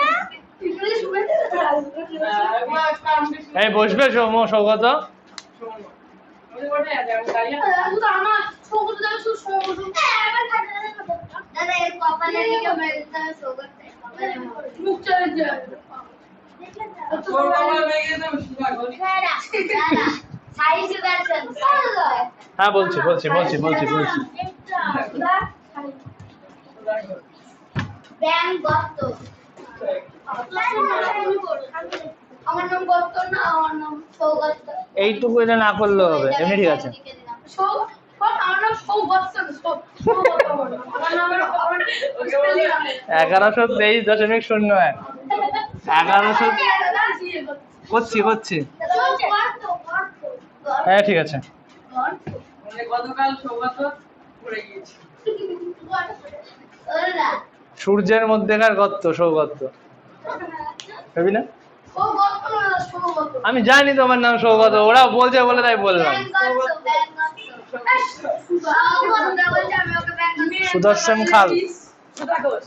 না তুমি শুনেছো আমার কাম বেশি এই বসবে সৌগত। আমি বলে আমি দাঁড়িয়ে শুধু আমার সবুজ দাও শুধু সবুজ এবার দাদা এর কপালে দিকে মেলতে শো করতে কপালে মুখ চলে যায় তোর বাবা মেয়ে তো সুগা গলি দাদা দাদা সাইজ দর্শন হ্যাঁ বলছি। ব্যাং গর্ত আমার নাম গর্ত না, আমার নাম সৌগত। এইটুকু এটা না করলেও হবে, এমনি ঠিক আছে। আমার নাম সৌগত আমার নামের আমার 1123.01 1100 করছি। হ্যাঁ ঠিক আছে। গতকাল সৌগত পড়ে গিয়েছে সূর্যের মধ্যেকার গর্ত সৌগত, ভাবি না? আমি জানি তোমার নাম সৌগত, ওরা বলছে বলে তাই বললাম। সুদর্শন খাল। সুধা ঘোষ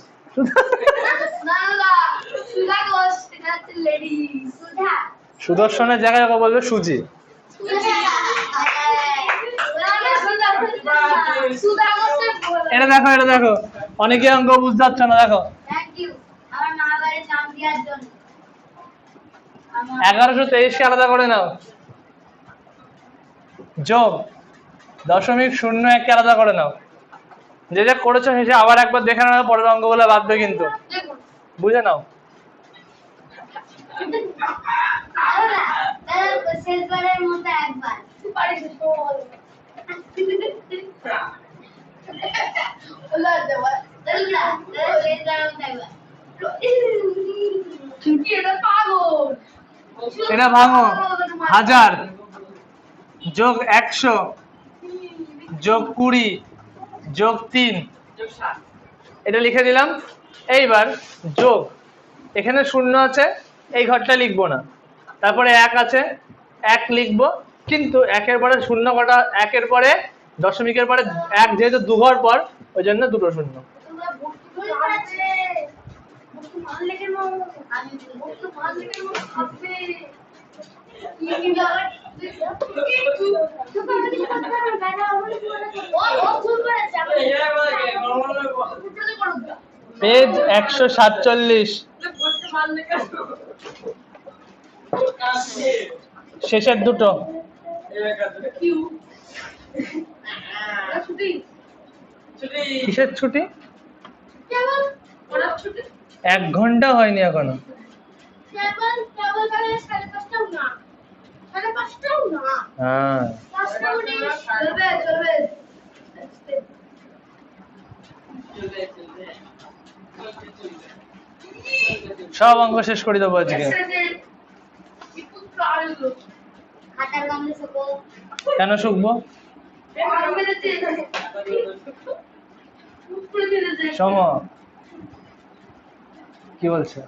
সুদর্শনের জায়গায় ওকে বলবে সুজি। এটা দেখো অনেকে অঙ্ক বুঝতে পারছো না। দেখো থ্যাংক ইউ আমার মা বাড়ির নাম দেওয়ার জন্য। 1123 কে আলাদা করে নাও, যোগ 0.01 কে আলাদা করে নাও। যে যা করেছো শেষে আবার একবার দেখে নাও, পরের অঙ্কগুলো বাদবে কিন্তু, দেখুন বুঝে নাও। দাদা শেষবারের মতো একবার পারিস এটা ভাঙো। 1000 যোগ 100 যোগ 20 যোগ 3, এটা লিখে দিলাম। এইবার যোগ, এখানে শূন্য আছে, এই ঘরটা লিখবো না। তারপরে 1 আছে, 1 লিখবো, কিন্তু 1-এর পরে শূন্য কটা? 1-এর পরে দশমিকের পরে 1 যেহেতু 2 ঘর পর, ওই জন্য দুটো শূন্য। পেজ 147 শেষের দুটো। কিসের ছুটি? 1 ঘন্টা হয়নি এখনো। হ্যাঁ সব অঙ্ক শেষ করে দেবো আজকে। কেন শুকবো? সম কি বলছে?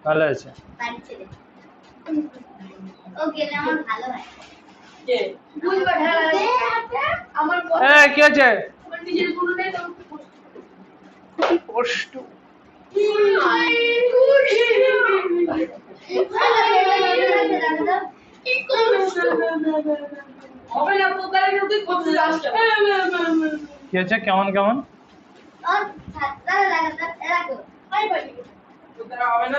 ভালো হয়েছে। আমার কি হয়েছে? নিজের গুলো নেই তো কষ্ট। হবে না তো তাহলে তুই করতে যাস কি হচ্ছে? কেমন কেমন? তোরা হবে না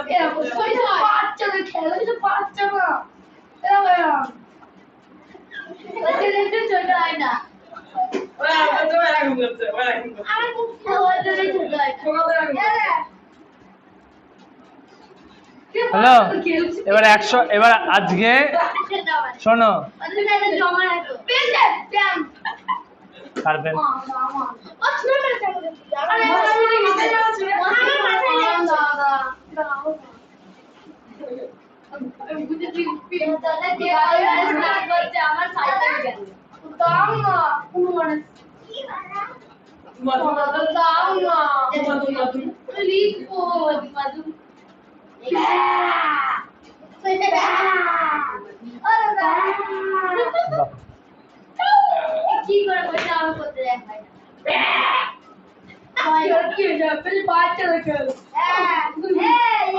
ছোট হয় না ওরা তো এরকম করছে ওরা এরকম করছে আমার খুব ছোট হয় না তোমাদের এরকম হ্যালো, এবার 100, এবার আজকে শোনো, পারবেন? বাহ, কি করে বসে আমি করতে দেখ ভাই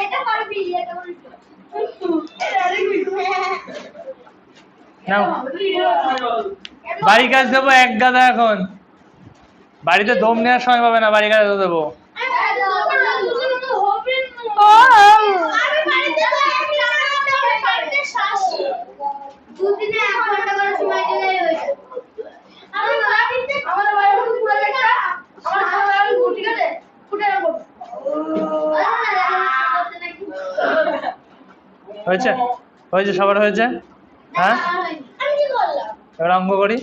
এটা পারবি এটা বলছো নাও বাড়ি কাজ দেবো এক গাদা। এখন বাড়িতে দম নেওয়ার সময় পাবে না, বাড়ি কাজ দেবো। দুদিনে 1 ঘন্টা করে সময় দিলেই হয়ে যাবে হয়েছে? হয়েছে? সবার হয়েছে? হ্যাঁ, আমি কি করলাম এবার অঙ্ক করি।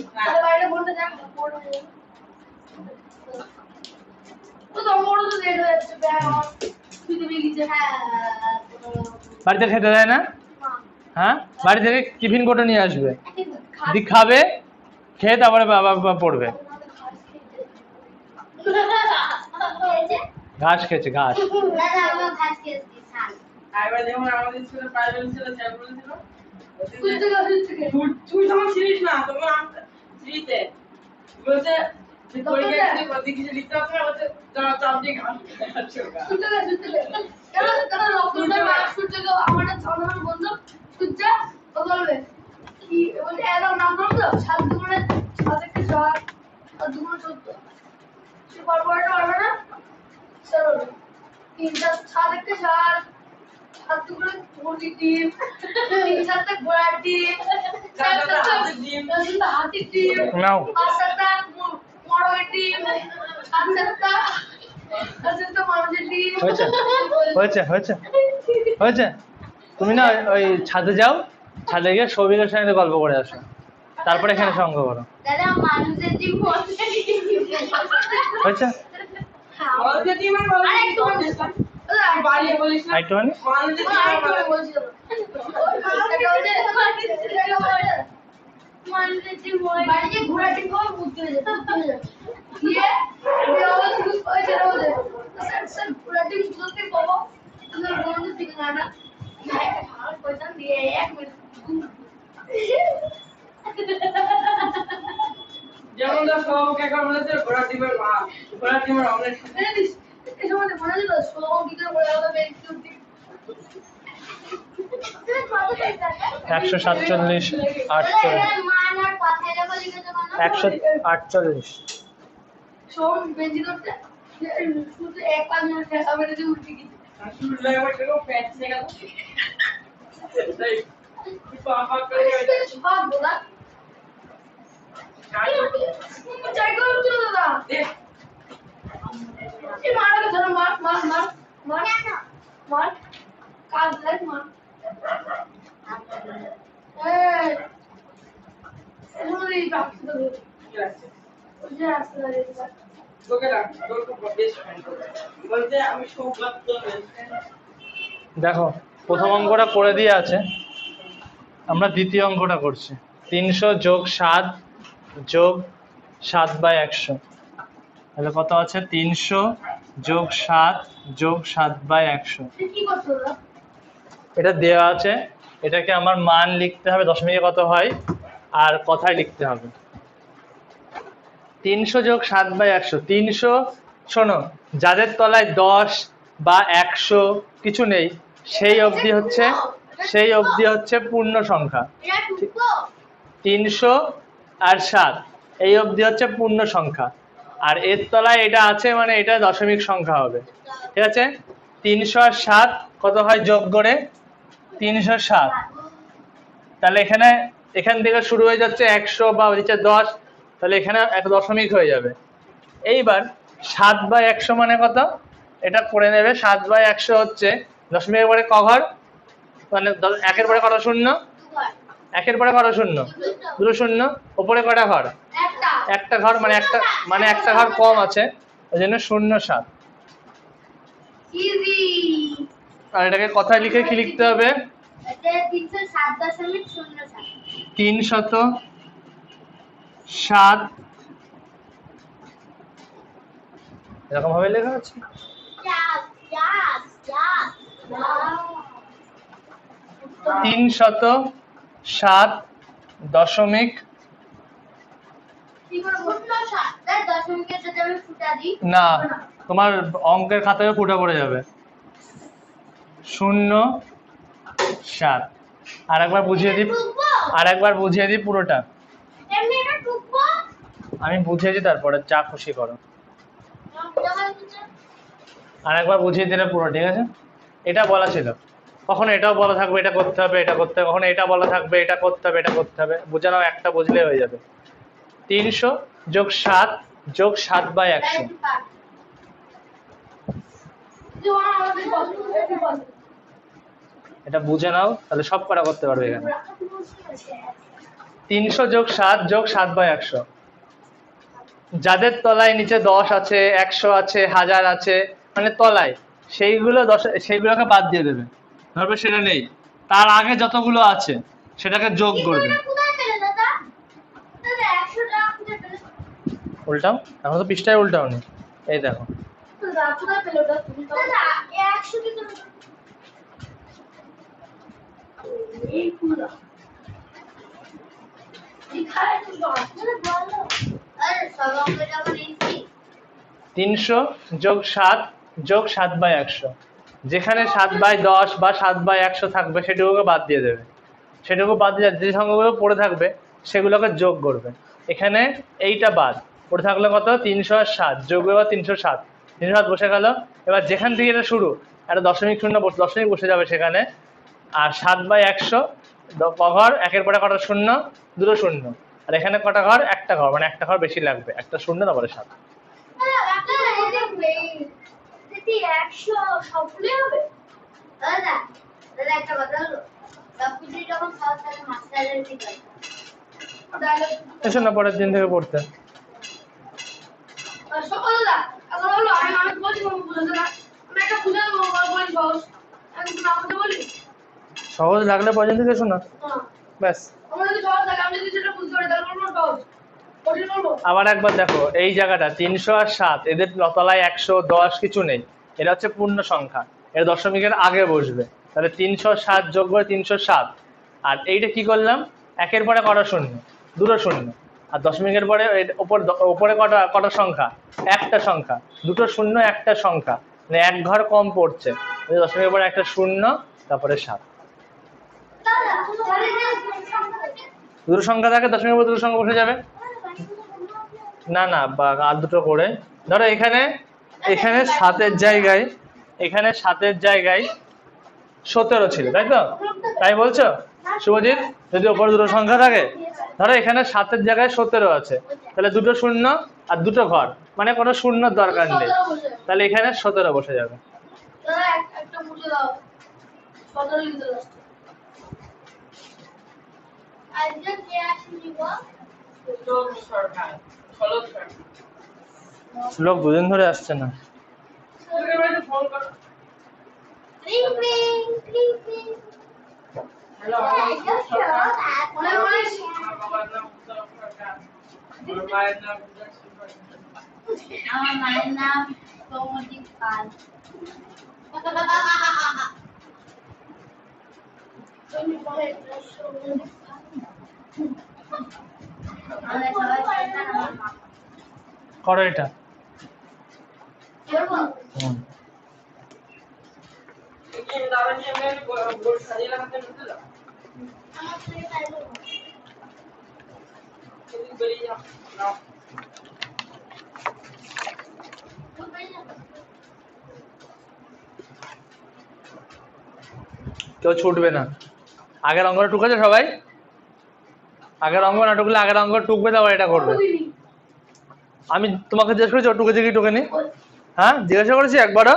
বাইরে বলতে যাক তো বড় তো রেড হয়ে যাচ্ছে ব্যাগ আমার তুই তো বেরিয়েছে হ্যাঁ বাড়িতে খেতে দেয় না? হ্যাঁ, বাড়ি থেকে টিফিন করে নিয়ে আসবে, দি খাবে, খেয়ে তারপরে বাবা পড়বে। ঘাস খেয়েছে, ঘাস। আইবার যেমন আমাদের স্কুলে প্রাইভেট ছিল স্যার বলেছিল তুই তুই তখন ছিলিস না, তুমি ছিলিতে বলছে তুই পরীক্ষা দিতে কত কিছু লিখতে হবে না, বলছে চাপ দিয়ে ঘাস হাতির ডিম নাও, হয়েছে? হয়েছে? হয়েছে? হয়েছে? তুমি না ওই ছাদে যাও, ছাদে গিয়ে সৌভিকের সঙ্গে গল্প করে আসো, তারপরে এখানে সঙ্গ করো। দাদা মানুষের ডিম হয়েছে? মানুষের ডিম আর বাড়িয়ে বলিস না, একটুখানি মানুষের ডিম আর বাড়িয়ে বাড়িতে ঘোড়া ডিম খাওয়া বুঝতে হয়ে যেত দিয়ে ঘোড়া ডিম দুধতে পাবো তুমি বন্ধু থেকে না পয়সা দিয়ে 1 মিনিট যেমন তো সব একবার বলেছে ঘোড়া ডিমের মা, ঘোড়া ডিমের অমলেট। এই সময় মনে দিল সব ভিতরে বলে গেল বেশি উঠি 147, 48, মান আর কথায় লেখা লিখেছে কেন 148। সব বেঞ্চি করতে শুধু 1-5 মিনিট ঠেকা মেরে দিয়ে উঠে গেছে আর শুরু লাগবে সেরকম প্যাচ ছেড়ে গেল। তাই পাপা করে সব বলা চাই করে উঠে দাদা দেখ এই মারকে ধরো মার মার মার মার মার কাজ লাগ মার এই এমনি বাকি তো কি আছে বুঝে আসছে না রে তোকে রাখ, তোর খুব বেস্ট ফ্রেন্ড বলতে আমি সৌভাগ্য বেস্ট ফ্রেন্ড। দেখো, প্রথম অঙ্কটা করে দিয়ে আছে, আমরা দ্বিতীয় অঙ্কটা করছি। 300 যোগ 7 যোগ 7/100, তাহলে কত আছে? 300 যোগ 7 যোগ 7/100। কি করছো দাদা এটা দেওয়া আছে, এটাকে আমার মান লিখতে হবে, দশমিকে কত হয় আর কথায় লিখতে হবে। 300 যোগ 7/100, 300 শোনো, যাদের তলায় 10 বা 100 কিছু নেই সেই অবধি হচ্ছে পূর্ণ সংখ্যা। 300 আর 7 এই অবধি হচ্ছে পূর্ণ সংখ্যা, আর এর তলায় এটা আছে মানে এটা দশমিক সংখ্যা হবে। ঠিক আছে, 300 আর 7 কত হয় যোগ করে? 307। তাহলে এখান থেকে শুরু হয়ে যাচ্ছে 100 বা হচ্ছে 10, তাহলে এখানে এক দশমিক হয়ে যাবে। এইবার 7/100 মানে কত? এটা করে নেবে। 7/100 হচ্ছে দশমিকের পরে ক ঘর, মানে একের পরে কত শূন্য? একের পরে কত শূন্য? দুটো শূন্য। উপরে কটা ঘর? একটা ঘর, মানে একটা ঘর কম আছে, ওই জন্য 07। আর এটাকে কথায় লিখে কি লিখতে হবে? 307 এরকম ভাবে লেখা আছে। 307 দশমিক না, তোমার অঙ্কের খাতায় ফুটা পড়ে যাবে 07। আর একবার বুঝিয়ে দিই পুরোটা। আমি বুঝিয়ে দিই, তারপরে যা খুশি করো। আর একবার বুঝিয়ে দিলে পুরো, ঠিক আছে? এটা বলা ছিল, কখনো এটাও বলা থাকবে এটা করতে হবে, এটা করতে হবে, কখনো এটা বলা থাকবে এটা করতে হবে, এটা করতে হবে। বুঝে নাও, একটা বুঝলে হয়ে যাবে। 300 যোগ 7 যোগ 7/100। এটা বুঝে নাও, তাহলে সব কটা করতে পারবে এখানে। 300 যোগ 7 যোগ 7/100। যাদের তলায় নিচে 10 আছে, 100 আছে, 1000 আছে, মানে তলায়, সেইগুলোকে বাদ দিয়ে দেবে। ধরবে সেটা নেই, তার আগে যতগুলো আছে সেটাকে যোগ করবে। উল্টাও, এখন তো পৃষ্ঠায় উল্টাও নি, এই দেখো। তিনশো যোগ 7 যোগ 7/100। যেখানে 7/10 বা 7/100 থাকবে সেটুকুকে বাদ দিয়ে দেবে। সেটুকু বাদ দিয়ে যে সংখ্যাগুলো পড়ে থাকবে সেগুলোকে যোগ করবে। এখানে এইটা বাদ পড়ে থাকলে কত? 300 আর 7 যোগ এবার 307। 307 বসে গেল। এবার যেখান থেকে এটা শুরু, একটা দশমিক বসে যাবে সেখানে। আর 7/100 ঘর, একের পরে কটা শূন্য? দুটো শূন্য। আর এখানে কটা ঘর? একটা ঘর, মানে একটা ঘর বেশি লাগবে, একটা শূন্য তারপরে 7। এসো না পরের দিন থেকে পড়তে। সহজ লাগলে পরের দিন থেকে এসো না, ব্যাস। আবার একবার দেখো এই জায়গাটা 300 আর 7, এদের তলায় 110 কিছু নেই, এটা হচ্ছে পূর্ণ সংখ্যা, এর দশমিকের আগে বসবে। তাহলে 307 যোগ করে 307। আর এইটা কি করলাম? একের পরে কটা শূন্য? দুটো শূন্য। আর দশমিকের পরে উপরে কটা সংখ্যা? একটা সংখ্যা। দুটো শূন্য একটা সংখ্যা, মানে এক ঘর কম পড়ছে, দশমিকের পরে একটা শূন্য তারপরে 7। দুটো সংখ্যা থাকে, দশমিকের পর দুটো সংখ্যা বসে যাবে। না আর দুটো করে ধরো, এখানে 7-এর জায়গায় 17 ছিল, তাই তো? তাই বলছো শুভজিৎ? যদি ওপরে দুটো সংখ্যা থাকে, ধরো এখানে 7-এর জায়গায় 17 আছে, তাহলে দুটো শূন্য আর দুটো ঘর, মানে কোনো শূন্যর দরকার নেই, তাহলে এখানে 17 বসে যাবে। লোক দুদিন ধরে আসছে না। আমার মায়ের নাম সৌমদীপ পাল। আমরা সবাই করো এটা। করবো? হুম। এই দাদা নিয়ে আমরা বোর্ড সাজিয়ে লাগাতে দিতে দাও। আমার থেকে তাই করবো। তুমি বেরিয়ে যাও নাও। তুই বেরিয়ে যা। কেউ ছুটবে না। আগের অঙ্কটা টুকেছে সবাই? আগের অঙ্ক না টুকলে আগের অঙ্ক টুকবে, তারপর এটা করবে। আমি তোমাকে জিজ্ঞেস করেছি ও টুকেছে কি টুকেনি? হ্যাঁ জিজ্ঞাসা করেছি একবারও?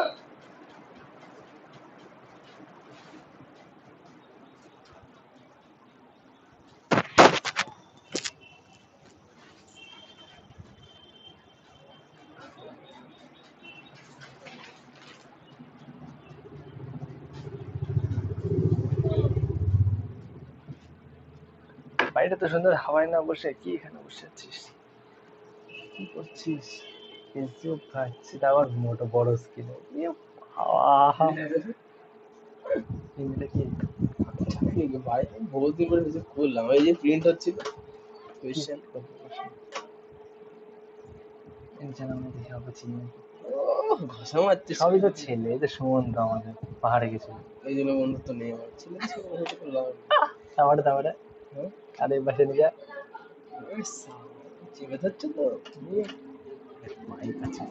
বাইরে তো সুন্দর হাওয়ায় না বসে কি এখানে বসে আছিস? কি করছিস? ফেসবুক খাচ্ছি, তা আবার মোটো বড় স্ক্রিনে। ভাই বহুত দিন পরে কিছু করলাম, এই যে প্রিন্ট হচ্ছিল কোয়েশ্চেন। ঘষা মারছে সবই তো ছেলে, এই যে সুমন্ত আমাদের পাহাড়ে গেছিল। এই জন্য বন্ধুত্ব নেই আমার ছেলে তারপরে আর এই পাশে নিয়ে যা। চেপে ধরছে তো মাইক আছে।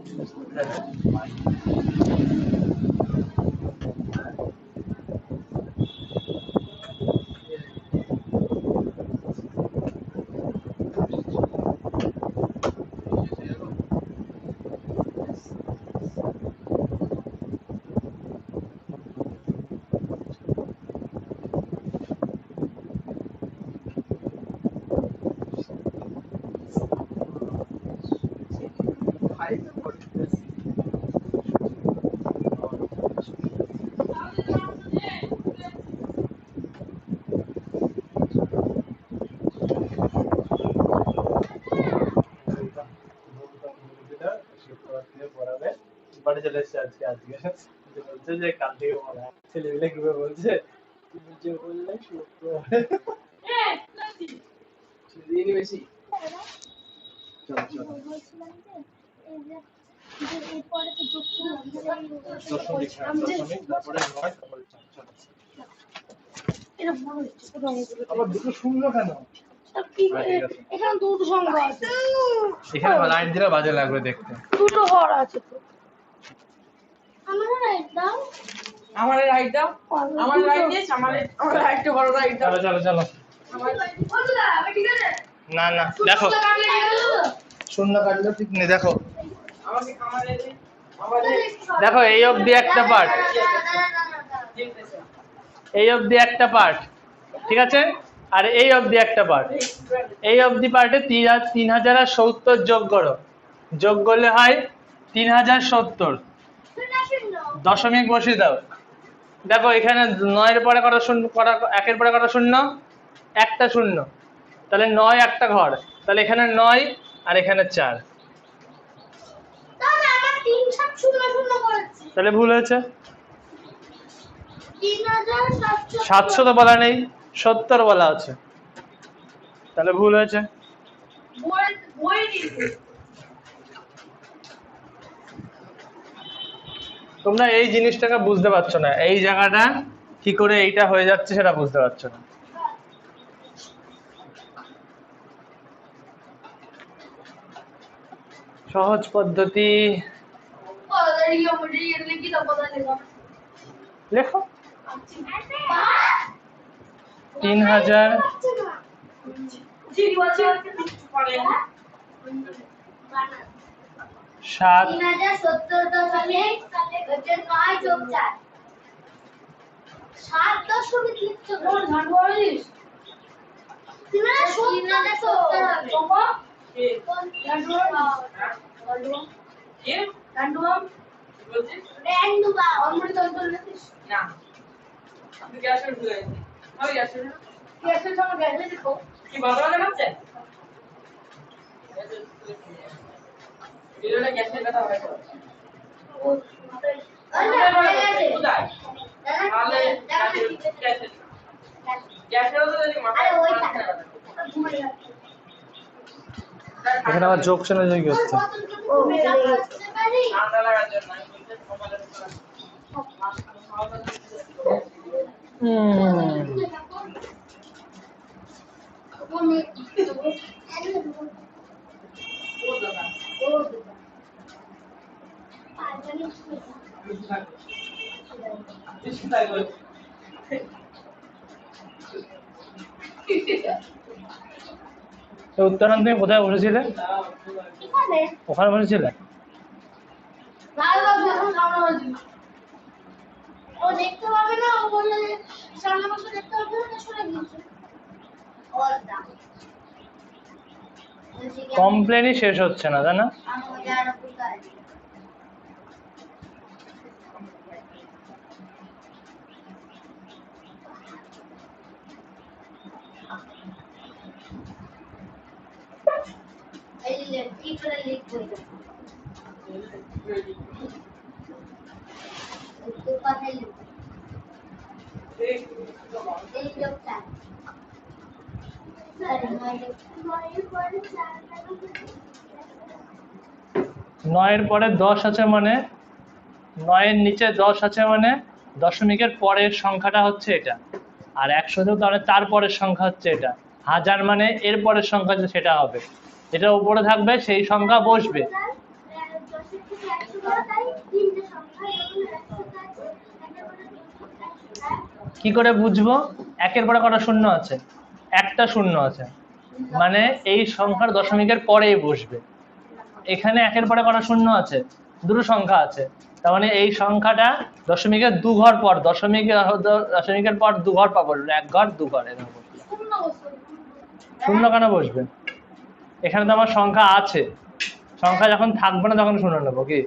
বাড়ি চলে এসছে আজকে বলছে যে কাল থেকে বলা ছেলেমেলে গ্রুপে বলছে যে বললে দিনই বেশি। বলছিলাম যে, এই যে এরপরে তো এটা বড় হচ্ছে, ছোট অঙ্কগুলো। আবার দুটো শূন্য কেন? কি করে? এখানে দুটো সংখ্যা আছে। এখানে লাইন দিলে বাজে লাগবে দেখতে। দুটো ঘর আছে তো। আমার রাইট দাও। আমার রাইট দাও। আমার রাইট দিস, আমার রাইট বড় রাইট দাও। চলো আমার বন্ধুরা, আমি ঠিক আছে? না দেখো শূন্য কাটলে ঠিক নেই। দেখো আমাকে আমাদের দেখো এই অবধি একটা পার্ট, এই অবধি একটা পার্ট, ঠিক আছে? আর এই অবধি একটা পার্ট। এই অবধি পার্টে 3070 যোগ করো। যোগ করলে হয় 3070। দশমিক বসিয়ে দাও। দেখো এখানে 9 এর পরে কটা শূন্য, একের পরে কটা শূন্য? একটা শূন্য। তাহলে 9 একটা ঘর, তাহলে এখানে 9 আর এখানে 4। তাহলে আমার 3700 করেছি। তাহলে ভুল হয়েছে। 3700 700 তো বলা নেই, 70 বলা আছে, তাহলে ভুল হয়েছে। বই দিয়েছে। তোমরা এই জিনিসটাকে বুঝতে পারছো না, এই জায়গাটা কি করে এইটা হয়ে যাচ্ছে সেটা বুঝতে পারছো না। সহজ পদ্ধতি লেখো। 3000 7 3070 দশমিক হচ্ছে 9 যোগ 4 7 দশমিক লিখছো কোন ধান বলিস 3070 হবে র্যান্ডুবা অমৃত অন্তর লিখিস না আপনি গ্যাসের ভুলে গেছেন। আমি গ্যাসের সময় গেলে দেখো কি বাবা নামছে এগুলো গ্যাসের কথা হয় তো কোথায় তাহলে গ্যাসের তো যদি মাথায় এখানে আবার যোগ চেনা যোগ হচ্ছে। ও তো উত্তরায়ণ তুমি কোথায় বসেছিলে? ওখানে বসেছিলে? ও দেখতে পাবে না, ও বললে সামনে বসে দেখতে পাবে না, সরে গিয়েছে। কমপ্লেনই শেষ হচ্ছে না, তাই না? নয়ের পরে 10 আছে মানে, 9-এর নিচে 10 আছে মানে দশমিকের পরের সংখ্যাটা হচ্ছে এটা। আর 100 তাহলে তারপরের সংখ্যা হচ্ছে এটা। 1000 মানে এর পরের সংখ্যা সেটা হবে। এটা উপরে থাকবে সেই সংখ্যা বসবে। কি করে বুঝবো? একের পরে কটা শূন্য আছে? একটা শূন্য আছে, মানে এই সংখ্যার দশমিকের পরেই বসবে। এখানে একের পরে কটা শূন্য আছে? দুটো সংখ্যা আছে, তার মানে এই সংখ্যাটা দশমিকের 2 ঘর পর, দশমিকের পর 2 ঘর পর বসবে, 1 ঘর 2 ঘর এরকম বসবে। শূন্য কেন বসবে? এখানে তো আমার সংখ্যা আছে, সংখ্যা যখন থাকবে না তখন শূন্য নেবো। কি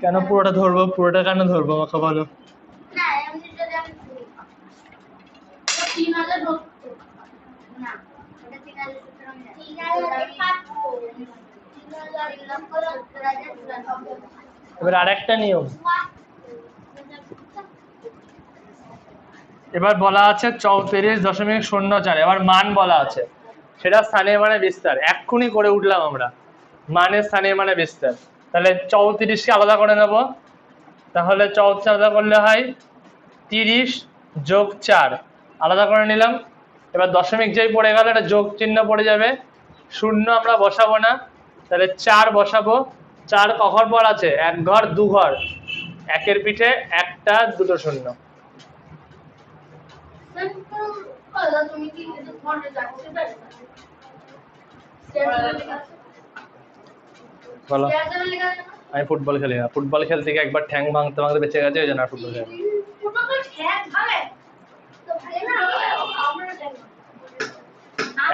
কেন পুরোটা ধরবো? পুরোটা কেন ধরবো আমাকে বলো? এবার আরেকটা নিয়ম, এবার বলা আছে 34.04। এবার মান বলা আছে, সেটা স্থানীয় মানে বিস্তার। এক্ষুনি করে উঠলাম আমরা মানের স্থানীয় মানে বিস্তার। তাহলে 34কে আলাদা করে নেব। তাহলে 34 আলাদা করলে হয় 30 যোগ 4, আলাদা করে নিলাম। এবার দশমিক যেই পড়ে গেল এটা যোগ চিহ্ন পড়ে যাবে, শূন্য আমরা বসাবো না, তাহলে 4 বসাবো। 4 ক ঘর পর আছে? 1 ঘর 2 ঘর, একের পিঠে একটা, দুটো শূন্য। বলো, আমি ফুটবল খেলি না। ফুটবল খেলতে গিয়ে একবার ঠ্যাং ভাঙতে ভাঙতে বেঁচে গেছে, ওই জন্য আর ফুটবল খেলি না।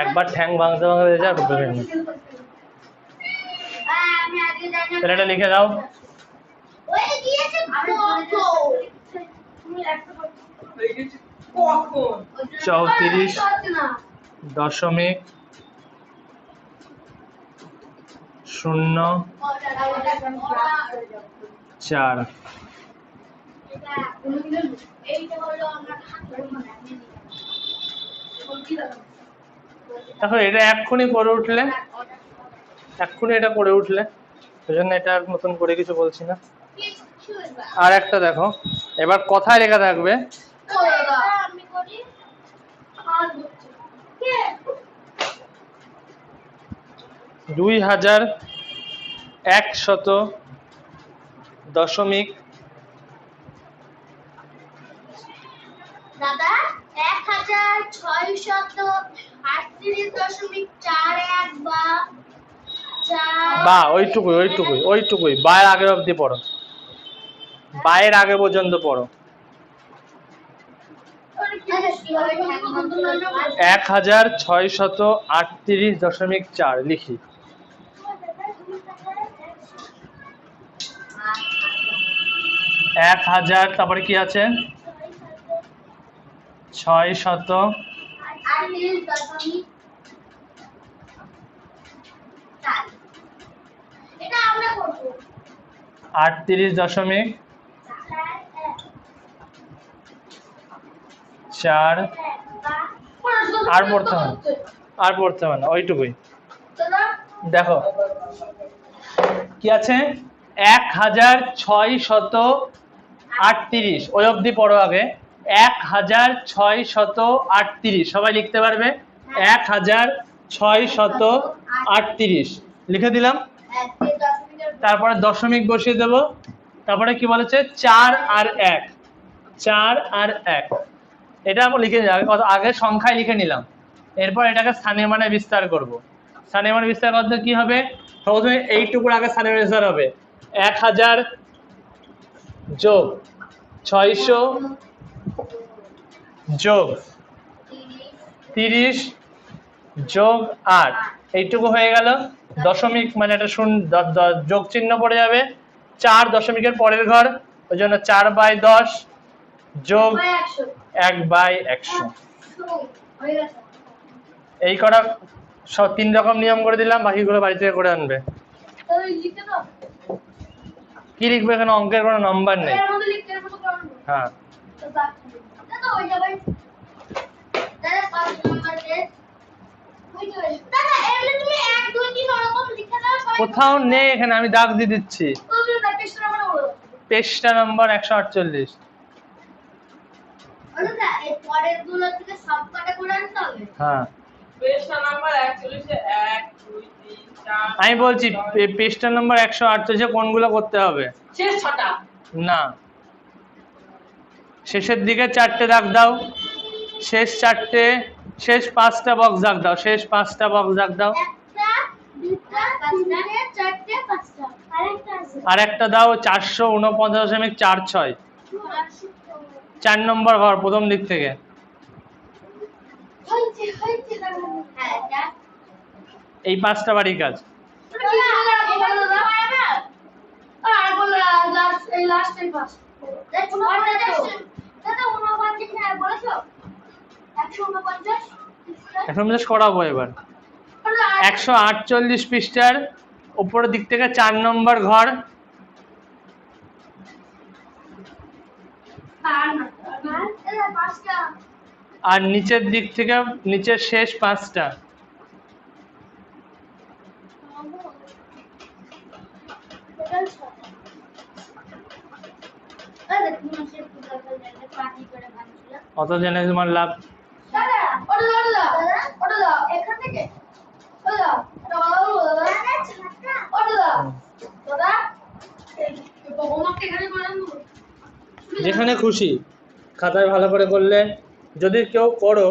একবার ঠ্যাং ভাঙতে ভাঙতে বেঁচে আর ফুটবল খেলি না। তাহলে এটা লিখে দাও। 34.04। এখন এটা এক্ষুনি করে উঠলে, এক্ষুনি এটা করে উঠলে, সেই জন্য এটা নতুন করে কিছু বলছি না। আর একটা দেখো, এবার কথায় লেখা থাকবে 2100.38 দাদা 1638.41 বা ওইটুকুই ওইটুকুই ওইটুকুই, বায়ের আগের অবধি পড়ো, বায়ের আগে পর্যন্ত পড়ো। 1638.4 লিখি। 1000, তারপরে কি আছে? 638.4। আর পড়তে হবে, আর পড়তে হবে না, ওইটুকুই। দেখো কি আছে, 1638 ওই অবধি পড়ো আগে। 1638 সবাই লিখতে পারবে? 1638 লিখে দিলাম। তারপরে দশমিক বসিয়ে দেব। তারপরে কি বলেছে? 4 আর 1, 4 আর 1 এটা আমরা লিখে নিলাম। আগে সংখ্যায় লিখে নিলাম, এরপর এটাকে স্থানীয় মানে বিস্তার করব। স্থানীয় মানে বিস্তার করতে কি হবে? প্রথমে এইটুকুর আগে স্থানীয় মানে বিস্তার হবে। 1000 যোগ 600 যোগ 30 যোগ 8, এইটুকু হয়ে গেল। দশমিক মানে একটা যোগ চিহ্ন পড়ে যাবে 4 দশমিকের পরের ঘর, ওই জন্য 4/10 যোগ 1/100। এই করা সব 3 রকম নিয়ম করে দিলাম, বাকিগুলো বাড়ি থেকে করে আনবে। কি লিখবে? এখানে অঙ্কের কোনো নাম্বার নেই। হ্যাঁ কোথাও নেই এখানে, আমি দাগ দিয়ে দিচ্ছি। পেজটা নাম্বার 148। হ্যাঁ পেজটা নাম্বার 41 এ 1 2 3 4 আমি বলছি পেজটা নাম্বার 148 কোনগুলো করতে হবে? শেষ 6টা না, শেষের দিকে 4টে দাগ দাও, শেষ 4টে, শেষ 5টা বক্স দাগ দাও, শেষ 5টা বক্স দাগ দাও। আর একটা দাও 449.46, 4 নম্বর ঘর প্রথম দিক থেকে। এই 5টা বাড়ির কাজ। এখন করাবো এবার। 148 পৃষ্ঠার উপরের দিক থেকে 4 নম্বর ঘর, আর নিচের দিক থেকে নিচের শেষ 5টা। অত জেনে তোমার লাভ। যেখানে খুশি খাতায় ভালো করে করলে, যদি কেউ করো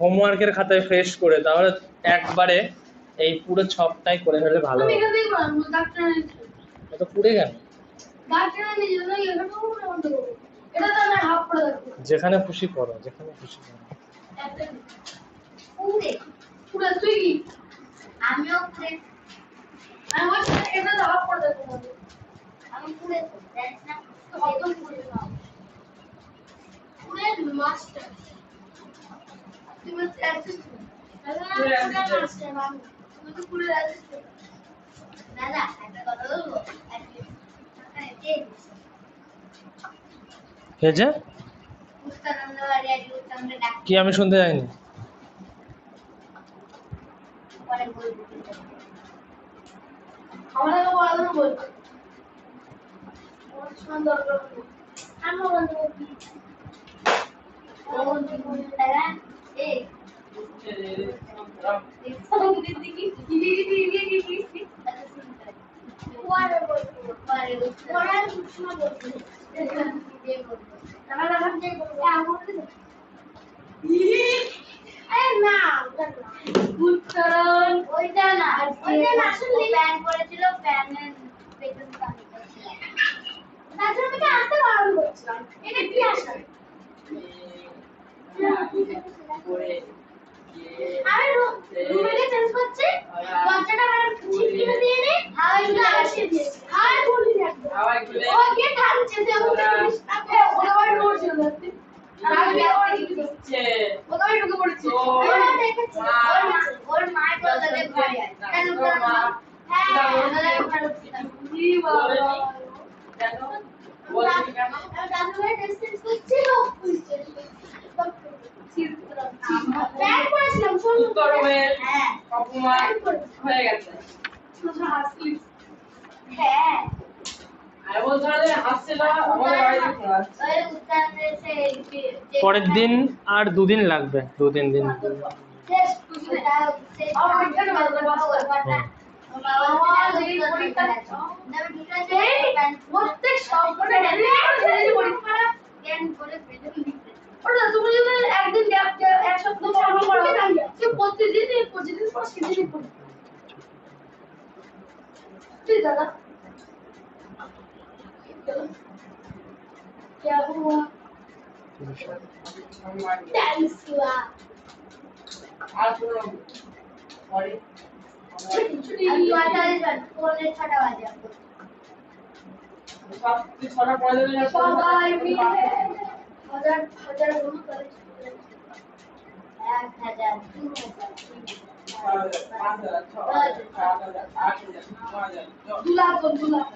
হোমওয়ার্কের খাতায় ফ্রেশ করে, তাহলে একবারে এই পুরো ছকটাই করে ফেলে ভালো হবে। এটা পুড়ে গেল। যেখানে খুশি করো, যেখানে খুশি করো। আমিও পুরে আমি বলছি এটা তো হাফ করে দেবো আমি পুরে জানিস না কত পুরে দাও পুরে মাস্টার তুমি অ্যাডজাস্ট দাদা তুমি তো পুরে অ্যাডজাস্ট দাদা একটা কথা বলবো হয়েছে কি? আমি শুনতে যাইনি। ওইটা না আসলে প্ল্যান করেছিল প্ল্যানের পেছন কাজ করেছিল তাছাড়া আমি আনতে বারণ করছিলাম এটা কি আসলে আমি রুমে চেঞ্জ করছি দরজাটা আমার ছিটকে দিয়ে নে হাওয়াইগুলো আসে দিয়ে হাওয়াই বলি রাখবো ও গিয়ে কাঁদছে যে ওটা ওটা নোট ছিল আমি আবার কি দিচ্ছে ওটা ঢুকে পড়েছে ওরা দেখেছে ওর মা বলতে ভয় কেন ওর মা হ্যাঁ কি বলে কেন বলে কেন দাদু ভাই ডিসটেন্স করছিল প্ল্যান করেছিলাম শুনুন গরমের অপমান হয়ে গেছে হ্যাঁ ওখানে আসছিল আমাদের বাড়িতে ক্লাস। ওই উত্তরে সে পরের দিন আর 2 দিন লাগবে, 2-3 দিন। শেষ ওটা শেষ আমার পরীক্ষাটা ভালো করে পাস কর। আমার যেই পরীক্ষা আমি ঢুকেছে প্রত্যেক সবকটা ডেলি পরীক্ষা জ্ঞান করে পেতে লিখতে ওটা তুমি যদি একদিন গ্যাপ এক সপ্তাহ ফলো করো সে প্রতিদিন পর সেদিনই পড়ে ঠিক দাদা क्या हुआ थैंक्स हुआ আর কোনো পরে अभी वाला है कोने छटा बजे সব ছটা পড়ে দিলে সবাই মিলে হাজার হাজার গুণ করে 1000 2000 2 লাখ 2 লাখ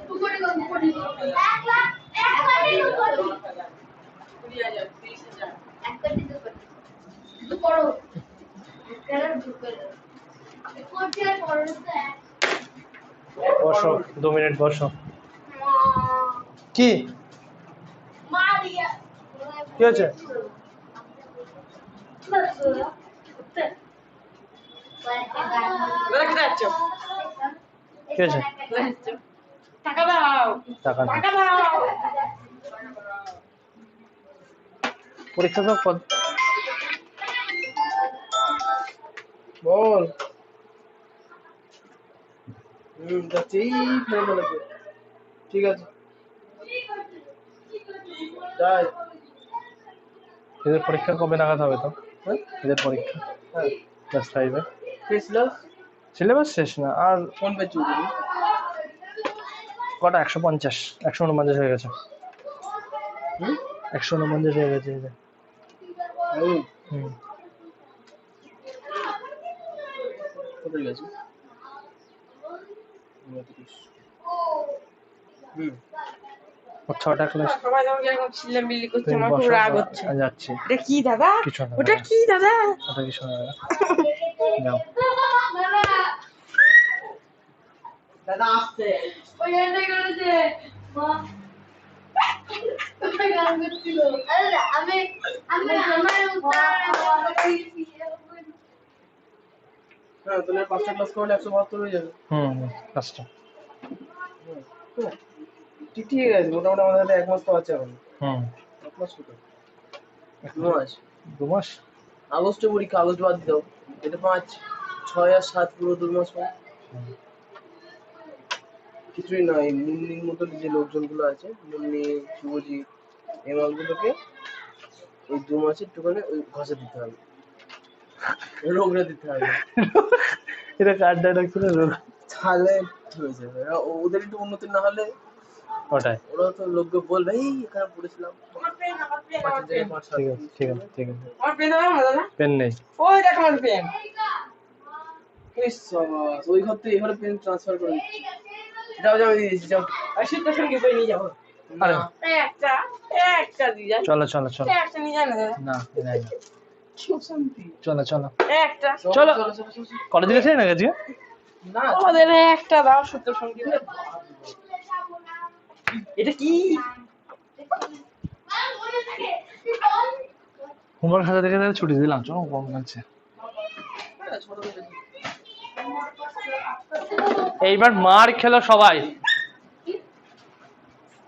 तू कोड़ी 1 लाख 1 कोटी 2 कोटी 20,000 30,000 1 कोटी 2 कोटी तू पढ़ो तेरा ढुके कोटी আর পড়ো তো বসো, 2 মিনিট বসো। কি মারিয়া কি হয়েছে? বলে কি যাচ্ছ? কি হয়েছে? টাকা দাও, টাকা নেই। টাকা দাও। পরীক্ষা তো বল। যাচ্ছি ফ্রেন্ড লাগবে। ঠিক আছে যাই। এদের পরীক্ষা কবে নাগাদ হবে তো? হ্যাঁ এদের পরীক্ষা হ্যাঁ ক্লাস 5-এ ফেসলাস সিলেবাস শেষ না আর ফোন পে চুরি। কটা? 150 149 হয়ে গেছে। হুম 149 হয়ে গেছে এদের। হুম কোথায় গেছে? ওর 6টা ক্লাস। সবাই আমাকে এখন চিল্লামিল্লি করছে, তুমি আমার খুব বসো, রাগ হচ্ছে। যাচ্ছি। এটা কি দাদা? কিছু না, ওটা কি দাদা? ওটা কিছু না, যাও। দাদা আসছে। ওই এন্ড করেছে মা ওই গান করছিল আরে আমি আমার হ্যাঁ তাহলে 5টা ক্লাস করলে 172 হয়ে যাবে। কাজটা ঠিক আছে মোটামুটি আমাদের হাতে 1 মাস তো আছে এখন। 1 মাস কোথায়? 2 মাস। 2 মাস। আগস্টে পরীক্ষা, আগস্ট বাদ দাও। এটা 5 6 আর 7 পুরো 2 মাস পর। কিছুই নয়, মুন্নির মতো যে লোকজনগুলো আছে, মুন্নি শুভজিৎ এই মালগুলোকে এই 2 মাসে একটুখানি ওই ঘষা দিতে হবে, রোগড়ে দিতে হবে। এটা কার ডায়লগ ছিল? তাহলে হয়ে যাবে। ওদের একটু উন্নতি না হলে ওটাই। ওরা তো লোককে বলবে এই এখানে পড়েছিলাম। আমার পেন, আমার পেন, আমার পাঁচের জায়গায় পেন। 5 7 ঠিক আছে ঠিক আছে ঠিক আছে। আমার পেন দাও না দাদা। পেন নেই। ওই দেখ আমার পেন। ইস বাবা, ওই ঘর থেকে এই ঘরে পেন ট্রান্সফার করে দিচ্ছি। যাও যাও দিয়ে দিচ্ছি যাও। আর শীতের সঙ্গে বই নিয়ে যাবো। আরে একটা দিয়ে যাই। চলো চলো চলো। একটা নিয়ে যাই না দাদা। না নাই না। কি অশান্তি। চলো চলো। একটা। চলো। চলো চলো চলো। কলেজ গেছে না গেছি? না আমাদের একটা দাও সূত্র সঙ্গীত। এটা কি? হোমওয়ার্ক খাতা থেকে তাহলে ছুটি দিলাম, চলো কম লাগছে। এইবার মার খেলো সবাই।